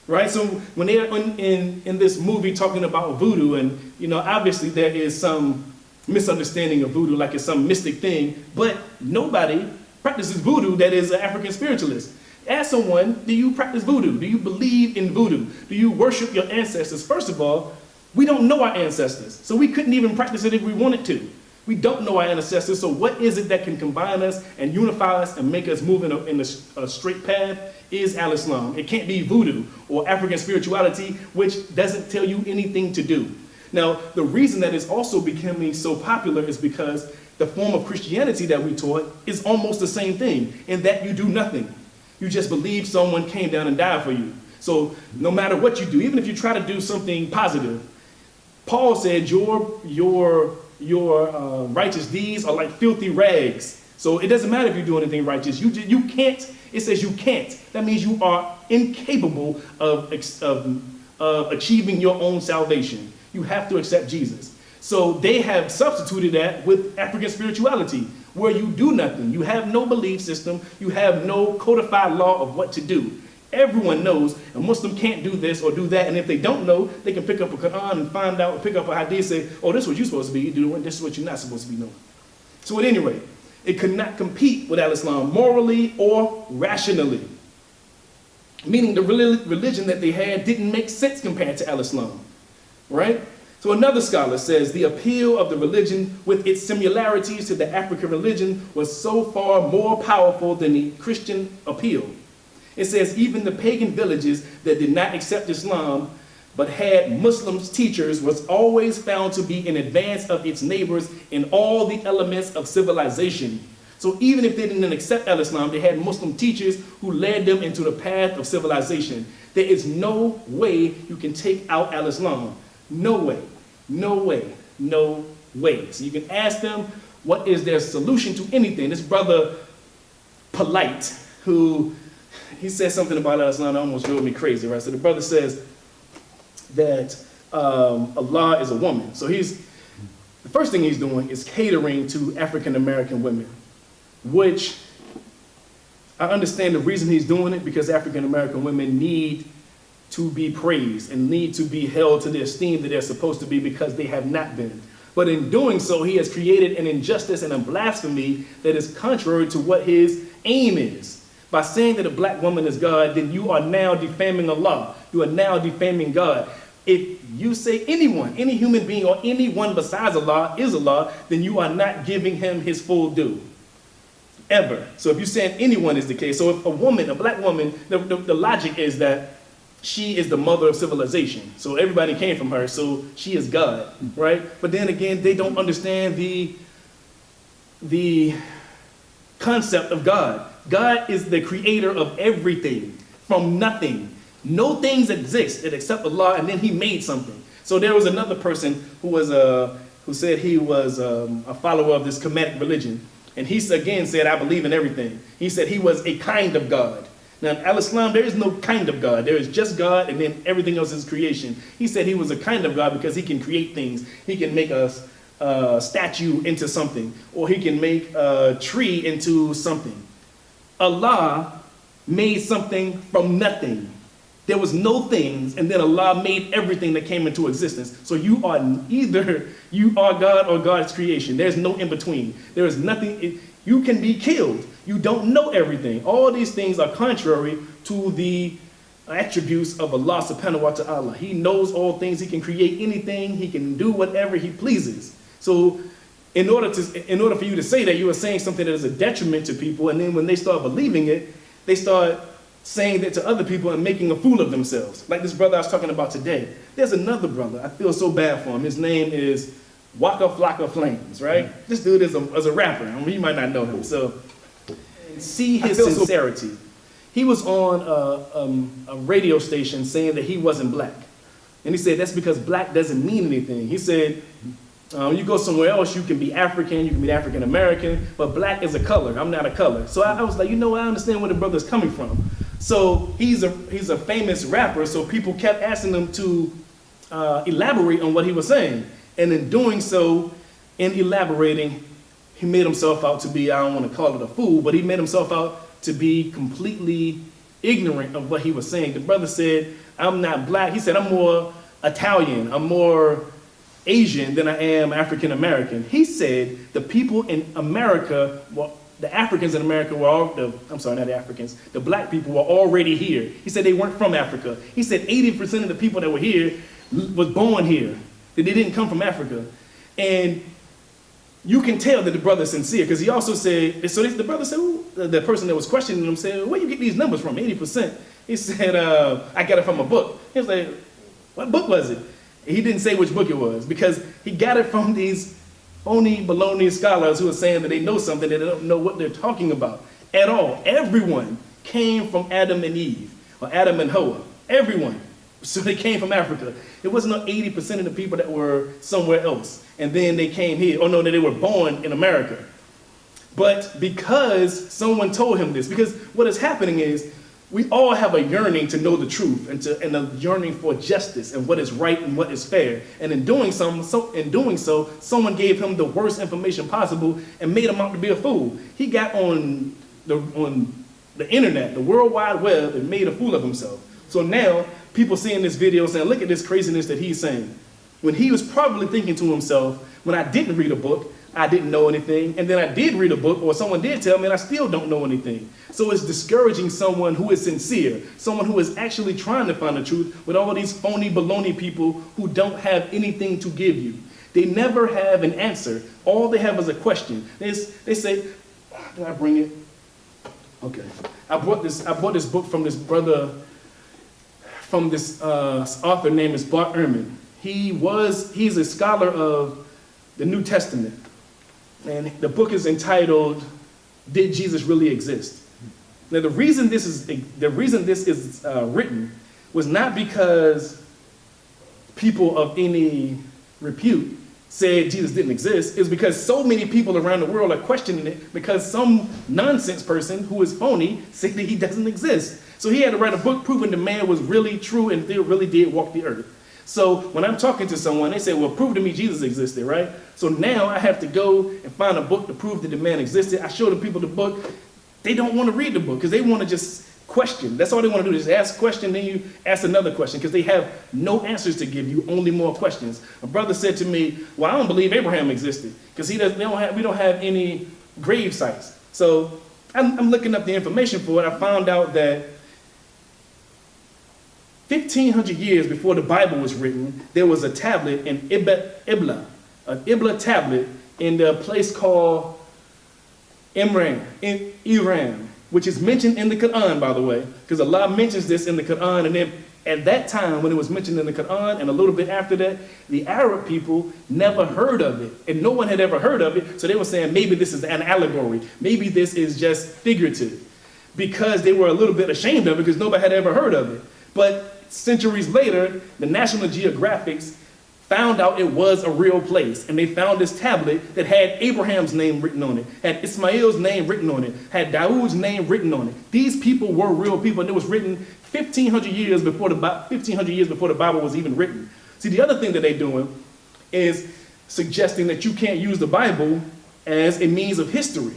right? So when they're in this movie talking about voodoo, and obviously there is some misunderstanding of voodoo, like it's some mystic thing, but nobody practices voodoo that is an African spiritualist. Ask someone, do you practice voodoo? Do you believe in voodoo? Do you worship your ancestors? First of all, we don't know our ancestors, so we couldn't even practice it if we wanted to. We don't know our ancestors, so what is it that can combine us and unify us and make us move in a straight path is Al-Islam. It can't be voodoo or African spirituality, which doesn't tell you anything to do. Now, the reason that it's also becoming so popular is because the form of Christianity that we taught is almost the same thing, in that you do nothing. You just believe someone came down and died for you. So no matter what you do, even if you try to do something positive, Paul said your righteous deeds are like filthy rags. So it doesn't matter if you do anything righteous. You can't. It says you can't. That means you are incapable of achieving your own salvation. You have to accept Jesus. So they have substituted that with African spirituality, where you do nothing. You have no belief system. You have no codified law of what to do. Everyone knows a Muslim can't do this or do that, and if they don't know, they can pick up a Quran and find out, pick up a hadith, say, oh, this is what you're supposed to be doing, this is what you're not supposed to be doing. So at any rate, it could not compete with Al-Islam morally or rationally, meaning the religion that they had didn't make sense compared to Al-Islam, right? So another scholar says the appeal of the religion with its similarities to the African religion was so far more powerful than the Christian appeal. It says even the pagan villages that did not accept Islam but had Muslim teachers was always found to be in advance of its neighbors in all the elements of civilization. So even if they didn't accept al-Islam, they had Muslim teachers who led them into the path of civilization. There is no way you can take out al-Islam. No way, no way, no way. So you can ask them, what is their solution to anything? This brother, Polite, who, he said something about al-Islam that almost drove me crazy, right? So the brother says that Allah is a woman. So the first thing he's doing is catering to African-American women, which I understand the reason he's doing it, because African-American women need to be praised and need to be held to the esteem that they're supposed to be, because they have not been. But in doing so, he has created an injustice and a blasphemy that is contrary to what his aim is. By saying that a black woman is God, then you are now defaming Allah. You are now defaming God. If you say anyone, any human being or anyone besides Allah is Allah, then you are not giving him his full due. Ever. So if you're saying anyone is the case, so if a woman, a black woman, the logic is that she is the mother of civilization. So everybody came from her, so she is God, right? But then again, they don't understand the concept of God. God is the creator of everything from nothing. No things exist except Allah, and then he made something. So there was another person who said he was a follower of this Kemetic religion. And he again said, I believe in everything. He said he was a kind of God. Now, in al-Islam, there is no kind of God. There is just God, and then everything else is creation. He said he was a kind of God because he can create things. He can make a statue into something, or he can make a tree into something. Allah made something from nothing. There was no things, and then Allah made everything that came into existence. So you are either you are God or God's creation. There's no in between. There is nothing. You can be killed. You don't know everything. All these things are contrary to the attributes of Allah subhanahu wa ta'ala. He knows all things. He can create anything. He can do whatever he pleases. So in order for you to say that, you are saying something that is a detriment to people, and then when they start believing it, they start saying that to other people and making a fool of themselves. Like this brother I was talking about today. There's another brother. I feel so bad for him. His name is Waka Flocka Flames, right? This dude is a rapper. I mean, you might not know him. So see his sincerity. He was on a radio station saying that he wasn't black. And he said that's because black doesn't mean anything. He said, you go somewhere else, you can be African, you can be African American, but black is a color. I'm not a color. So I was like, you know, I understand where the brother's coming from. So he's a famous rapper, so people kept asking him to elaborate on what he was saying. And in doing so, in elaborating, he made himself out to be, I don't want to call it a fool, but he made himself out to be completely ignorant of what he was saying. The brother said, I'm not black. He said, I'm more Italian, I'm more Asian than I am African American. He said the people in America, well, the Africans in America were all, I'm sorry, not the Africans, the black people were already here. He said they weren't from Africa. He said 80% of the people that were here was born here, that they didn't come from Africa. And you can tell that the brother's sincere, because he also said, so the brother said, the person that was questioning him said, where you get these numbers from, 80%? He said, I got it from a book. He was like, what book was it? He didn't say which book it was, because he got it from these phony baloney scholars who are saying that they know something, that they don't know what they're talking about at all. Everyone came from Adam and Eve, or Adam and Hawa. Everyone. So they came from Africa. It wasn't no 80% of the people that were somewhere else, and then they came here. Oh no, that they were born in America. But because someone told him this, because what is happening is, we all have a yearning to know the truth, and a yearning for justice and what is right and what is fair. And in doing so, someone gave him the worst information possible and made him out to be a fool. He got on the internet, the World Wide Web, and made a fool of himself. So now people seeing this video saying, look at this craziness that he's saying. When he was probably thinking to himself, when I didn't read a book, I didn't know anything, and then I did read a book, or someone did tell me, and I still don't know anything. So it's discouraging someone who is sincere, someone who is actually trying to find the truth, with all these phony baloney people who don't have anything to give you. They never have an answer. All they have is a question. They say, did I bring it? Okay. I bought this book from this brother, from this author named is Bart Ehrman. He's a scholar of the New Testament. And the book is entitled did Jesus really exist? Now, the reason this is written was not because people of any repute said Jesus didn't exist. It's because so many people around the world are questioning it because some nonsense person who is phony said that he doesn't exist. So he had to write a book proving the man was really true and really did walk the earth. So when I'm talking to someone, they say, well, prove to me Jesus existed, right? So now I have to go and find a book to prove that the man existed. I show the people the book. They don't want to read the book because they want to just question. That's all they want to do is ask a question, then you ask another question because they have no answers to give you, only more questions. A brother said to me, well, I don't believe Abraham existed because we don't have any grave sites. So I'm looking up the information for it. I found out that 1,500 years before the Bible was written, there was a tablet in Ibla, an Ibla tablet in the place called Iran, which is mentioned in the Quran, by the way, because Allah mentions this in the Quran, and then at that time, when it was mentioned in the Quran, and a little bit after that, the Arab people never heard of it, and no one had ever heard of it, so they were saying maybe this is an allegory, maybe this is just figurative, because they were a little bit ashamed of it, because nobody had ever heard of it. But centuries later, the National Geographic found out it was a real place, and they found this tablet that had Abraham's name written on it, had Ismail's name written on it, had Dawood's name written on it. These people were real people, and it was written 1,500 years before the Bible was even written. See, the other thing that they're doing is suggesting that you can't use the Bible as a means of history.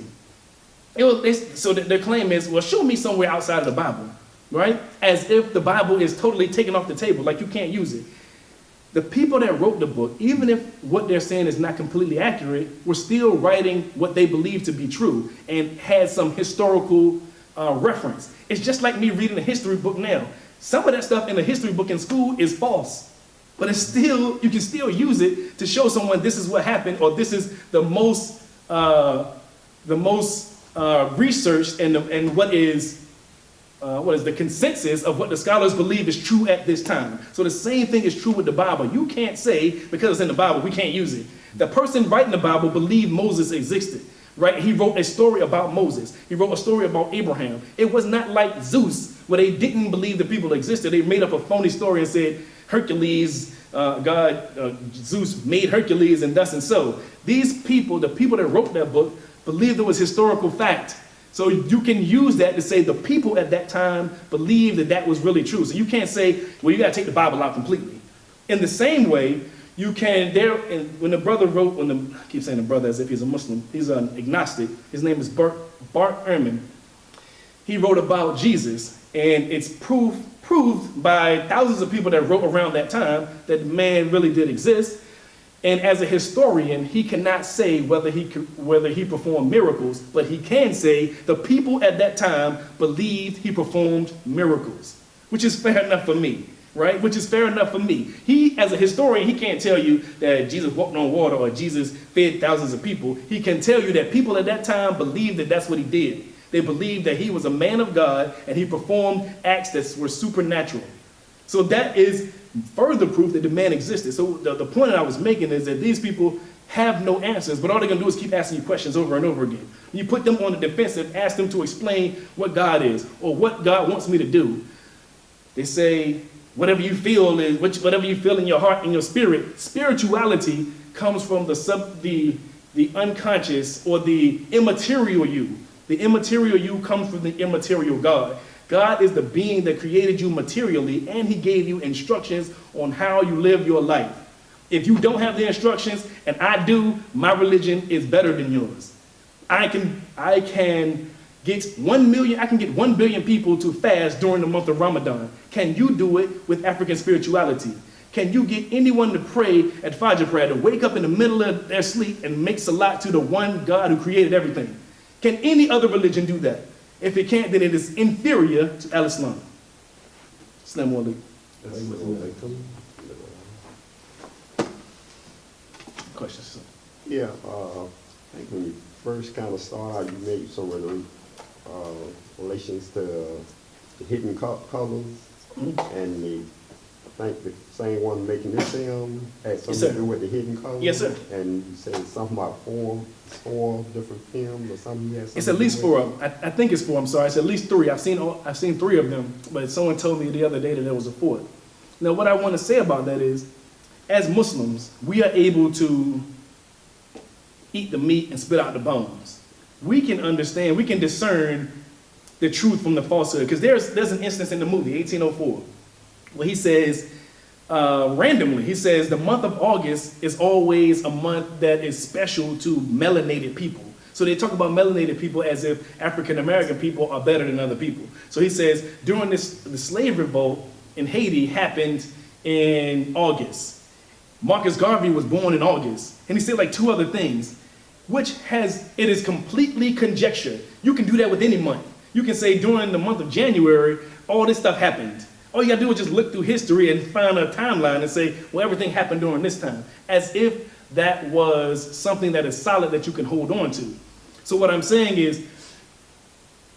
So their claim is, well, show me somewhere outside of the Bible, right? As if the Bible is totally taken off the table, like you can't use it. The people that wrote the book, even if what they're saying is not completely accurate, were still writing what they believed to be true and had some historical reference. It's just like me reading a history book now. Some of that stuff in a history book in school is false, but it's still, you can still use it to show someone this is what happened, or this is the most researched and what is the consensus of what the scholars believe is true at this time. So the same thing is true with the Bible. You can't say, because it's in the Bible, we can't use it. The person writing the Bible believed Moses existed, right? He wrote a story about Moses. He wrote a story about Abraham. It was not like Zeus, where they didn't believe the people existed. They made up a phony story and said, Hercules, Zeus made Hercules and thus and so. These people, the people that wrote that book, believed it was historical fact. So you can use that to say the people at that time believed that that was really true. So you can't say, well, you got to take the Bible out completely. In the same way, you can, when the brother wrote, I keep saying the brother as if he's a Muslim, he's an agnostic. His name is Bart Ehrman. He wrote about Jesus, and it's proved by thousands of people that wrote around that time that the man really did exist. And as a historian, he cannot say whether he performed miracles, but he can say the people at that time believed he performed miracles, which is fair enough for me, right? Which is fair enough for me. He, as a historian, he can't tell you that Jesus walked on water or Jesus fed thousands of people. He can tell you that people at that time believed that that's what he did. They believed that he was a man of God and he performed acts that were supernatural. So that is further proof that the man existed. So the point that I was making is that these people have no answers, but all they're going to do is keep asking you questions over and over again. You put them on the defensive, ask them to explain what God is or what God wants me to do. They say, whatever you feel is, whatever you feel in your heart and your spirit. Spirituality comes from the unconscious or the immaterial you. The immaterial you comes from the immaterial God. God is the being that created you materially, and he gave you instructions on how you live your life. If you don't have the instructions, and I do, my religion is better than yours. I can get 1 billion people to fast during the month of Ramadan. Can you do it with African spirituality? Can you get anyone to pray at Fajr prayer, to wake up in the middle of their sleep and make salat to the one God who created everything? Can any other religion do that? If it can't, then it is inferior to Al-Islam. Assalamu alaikum. Questions? Yeah, I think when you first kind of started out, you made some of those relations to the hidden colors and the think the same one making this film had Yes, something sir. to do with the hidden color. Yes, sir. And you said something about four different films or something. You had It's something at least to do with? 4. I think it's 4. I'm sorry. It's at least 3. I've seen 3 of them, but someone told me the other day that there was a 4th. Now, what I want to say about that is, as Muslims, we are able to eat the meat and spit out the bones. We can understand, we can discern the truth from the falsehood. Because there's an instance in the movie, 1804, where he says, randomly, he says the month of August is always a month that is special to melanated people. So they talk about melanated people as if African American people are better than other people. So he says during the slave revolt in Haiti happened in August. Marcus Garvey was born in August. And he said like 2 other things, which it is completely conjecture. You can do that with any month. You can say during the month of January, all this stuff happened. All you gotta do is just look through history and find a timeline and say, well, everything happened during this time, as if that was something that is solid that you can hold on to. So what I'm saying is,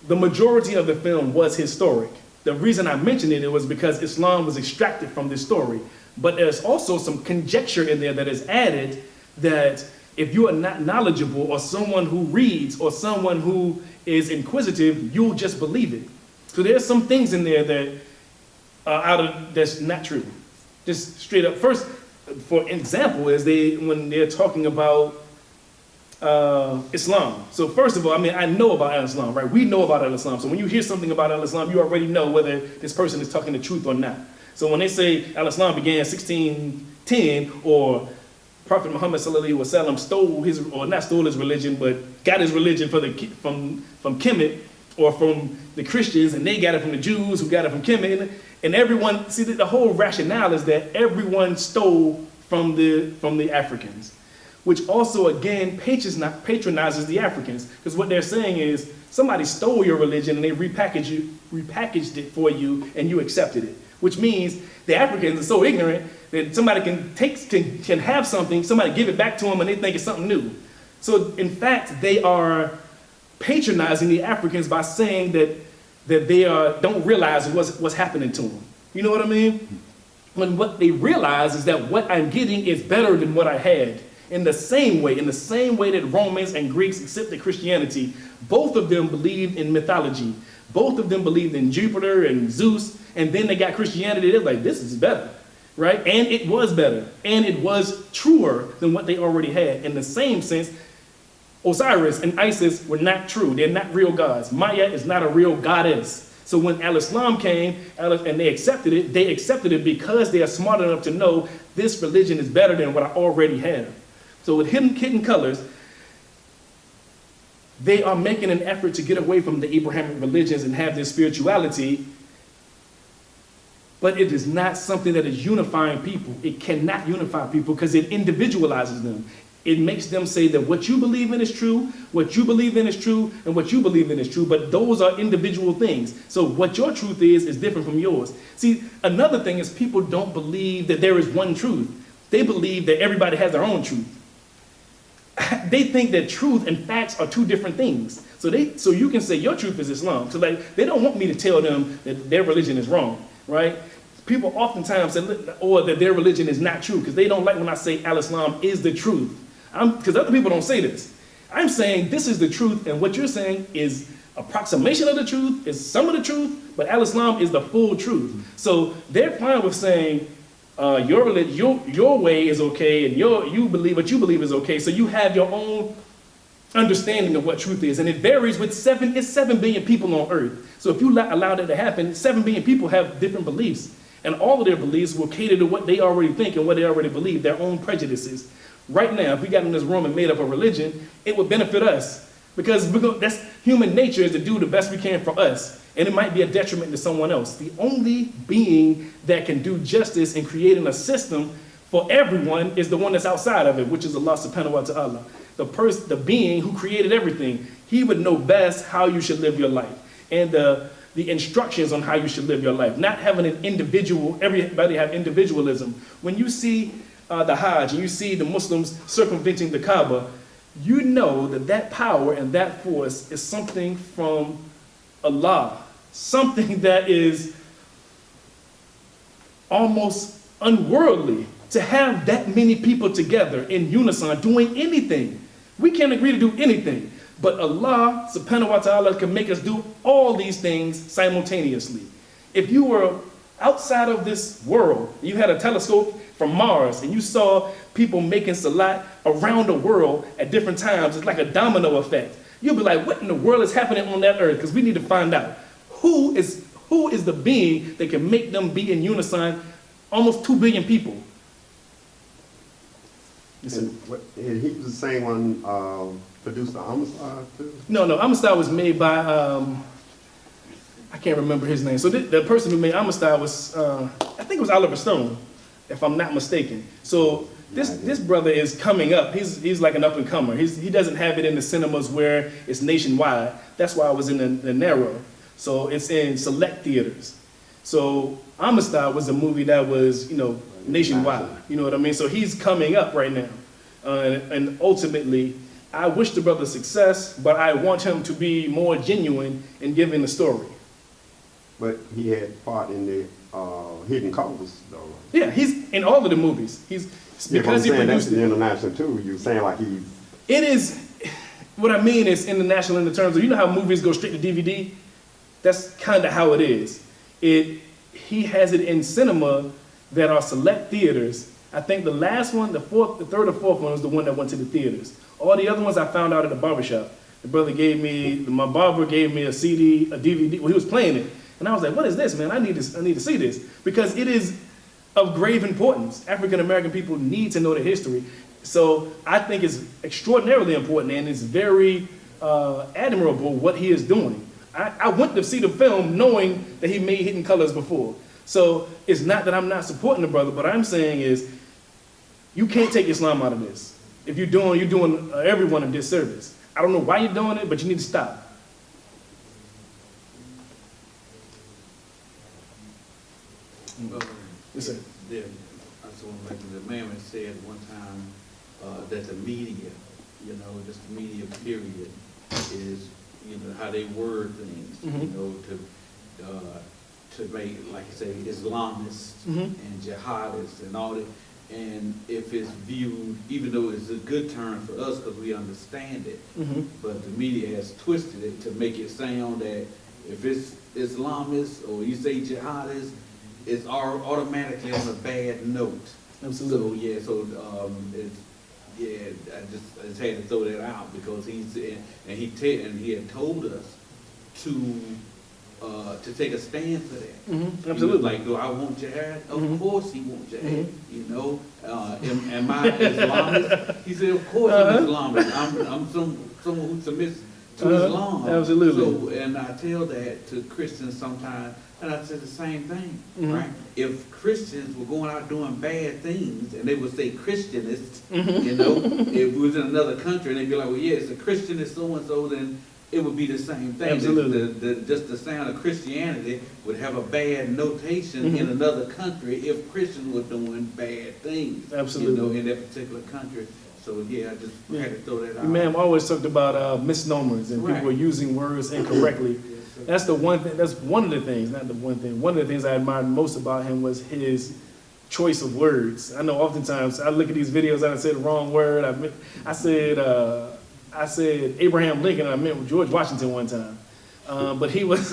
the majority of the film was historic. The reason I mentioned it was because Islam was extracted from this story. But there's also some conjecture in there that is added that if you are not knowledgeable or someone who reads or someone who is inquisitive, you'll just believe it. So there's some things in there that that's not true. Just straight up. First, for example, is when they're talking about Islam. So first of all, I mean, I know about Al-Islam, right? We know about Al-Islam. So when you hear something about Al-Islam, you already know whether this person is talking the truth or not. So when they say Al-Islam began 1610, or Prophet Muhammad sallallahu alaihi wasallam not stole his religion, but got his religion from Kemet, or from the Christians, and they got it from the Jews who got it from Kemet. And everyone, see, the whole rationale is that everyone stole from the Africans, which also again patronizes the Africans, because what they're saying is somebody stole your religion and they repackaged it for you, and you accepted it. Which means the Africans are so ignorant that somebody can have something, somebody give it back to them, and they think it's something new. So in fact, they are patronizing the Africans by saying that they don't realize what's happening to them. You know what I mean? When what they realize is that what I'm getting is better than what I had. In the same way that Romans and Greeks accepted Christianity, both of them believed in mythology. Both of them believed in Jupiter and Zeus, and then they got Christianity. They're like, this is better, right? And it was better, and it was truer than what they already had. In the same sense, Osiris and Isis were not true. They're not real gods. Maya is not a real goddess. So when Al-Islam came and they accepted it because they are smart enough to know this religion is better than what I already have. So with hidden colors, they are making an effort to get away from the Abrahamic religions and have their spirituality, but it is not something that is unifying people. It cannot unify people because it individualizes them. It makes them say that what you believe in is true, what you believe in is true, and what you believe in is true, but those are individual things. So what your truth is different from yours. See, another thing is people don't believe that there is one truth. They believe that everybody has their own truth. They think that truth and facts are 2 different things. So you can say your truth is Islam. So like, they don't want me to tell them that their religion is wrong, right? People oftentimes say, or that their religion is not true, because they don't like when I say Al-Islam is the truth. Because other people don't say this. I'm saying this is the truth, and what you're saying is approximation of the truth, is some of the truth, but Al-Islam is the full truth. So they're fine with saying your religion, your way is okay, and you believe what you believe is okay. So you have your own understanding of what truth is, and it varies with 7 billion people on Earth. So if you allow that to happen, 7 billion people have different beliefs, and all of their beliefs will cater to what they already think and what they already believe, their own prejudices. Right now, if we got in this room and made up a religion, it would benefit us, because that's human nature, is to do the best we can for us, and it might be a detriment to someone else. The only being that can do justice in creating a system for everyone is the one that's outside of it, which is Allah subhanahu wa ta'ala. The being who created everything, he would know best how you should live your life, and the instructions on how you should live your life. Not having an individual, everybody have individualism. When you see the Hajj and you see the Muslims circumventing the Kaaba, you know that power and that force is something from Allah, something that is almost unworldly to have that many people together in unison doing anything. We can't agree to do anything, but Allah subhanahu wa ta'ala can make us do all these things simultaneously. If you were outside of this world, you had a telescope from Mars and you saw people making salat around the world at different times, it's like a domino effect. You'll be like, what in the world is happening on that earth? Because we need to find out who is the being that can make them be in unison, almost 2 billion people. And he was the same one produced the Amistad too? No, Amistad was made by, I can't remember his name. So the person who made Amistad was, I think it was Oliver Stone, if I'm not mistaken. So this brother is coming up. He's like an up and comer. He doesn't have it in the cinemas where it's nationwide. That's why I was in the narrow. So it's in select theaters. So Amistad was a movie that was, nationwide. You know what I mean? So he's coming up right now. And ultimately, I wish the brother success, but I want him to be more genuine in giving the story. But he had part in the Hidden Colors, though. Yeah, he's in all of the movies. Because he produced it. it. International too. You're saying like he's. It is. What I mean is international in the terms of how movies go straight to DVD. That's kind of how it is. He has it in cinema that are select theaters. I think the last one, the third or fourth one was the one that went to the theaters. All the other ones I found out at the barbershop. My barber gave me a CD, a DVD. Well, he was playing it. And I was like, what is this, man? I need to see this. Because it is of grave importance. African American people need to know the history. So I think it's extraordinarily important and it's very admirable what he is doing. I went to see the film knowing that he made Hidden Colors before. So it's not that I'm not supporting the brother, but I'm saying is you can't take Islam out of this. If you're doing everyone a disservice. I don't know why you're doing it, but you need to stop. Yes, sir. I just want to mention the man said one time that the media, just the media period, is how they word things, to make, like you say, Islamists and jihadists and all that. And if it's viewed, even though it's a good term for us because we understand it, but the media has twisted it to make it sound that if it's Islamists or you say jihadists, it's automatically on a bad note. Absolutely. So I just had to throw that out because he had told us to take a stand for that. Absolutely. Like, do I want jihad? Of course he wants jihad. Am I Islamist? He said, of course I'm Islamist. I'm someone who submits to Islam. Absolutely. So, and I tell that to Christians sometimes, and I said the same thing, right? If Christians were going out doing bad things, and they would say Christianists, if it was in another country, and they'd be like, well, yeah, it's a Christianist so-and-so, then it would be the same thing. Absolutely. Just the sound of Christianity would have a bad notation in another country if Christians were doing bad things. Absolutely. In that particular country. So yeah, I just had to throw that out. Ma'am always talked about misnomers and people were using words incorrectly. That's the one thing. That's one of the things, not the one thing. One of the things I admired most about him was his choice of words. I know oftentimes I look at these videos and I say the wrong word. I said Abraham Lincoln and I meant George Washington one time. But he was,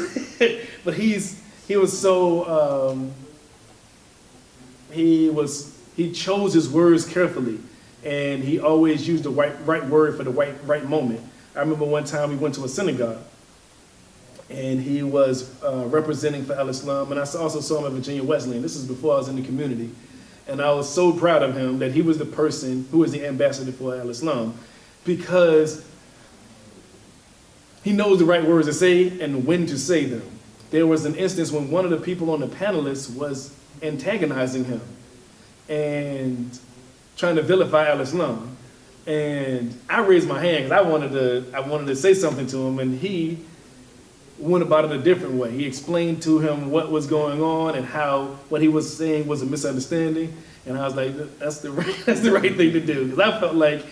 he chose his words carefully, and he always used the right word for the right moment. I remember one time we went to a synagogue, and he was representing for Al-Islam, and I also saw him at Virginia Wesleyan. This is before I was in the community, and I was so proud of him that he was the person who was the ambassador for Al-Islam, because he knows the right words to say and when to say them. There was an instance when one of the people on the panelists was antagonizing him and trying to vilify Al-Islam. And I raised my hand because I wanted to say something to him, and he went about it a different way. He explained to him what was going on and how what he was saying was a misunderstanding. And I was like, that's the right thing to do. Because I felt like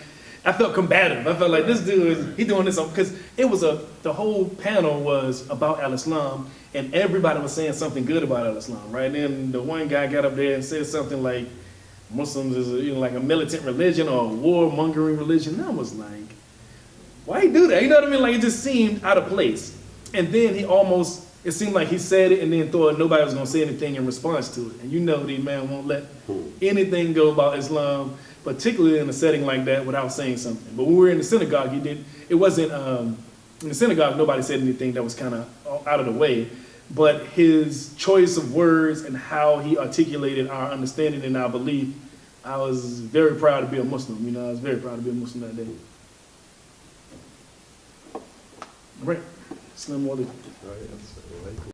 I felt combative. I felt like this dude is, he doing this because it was the whole panel was about al-Islam, and everybody was saying something good about al-Islam, right? And then the one guy got up there and said something like Muslims is like a militant religion or a war-mongering religion. And I was like, why he do that? You know what I mean? Like, it just seemed out of place. And then it seemed like he said it and then thought nobody was going to say anything in response to it. And you know the man won't let anything go about Islam, particularly in a setting like that, without saying something. But when we were in the synagogue, it wasn't, in the synagogue, nobody said anything that was kind of out of the way. But his choice of words and how he articulated our understanding and our belief, I was very proud to be a Muslim. You know, I was very proud to be a Muslim that day. Right. Slim Wally. Right, that's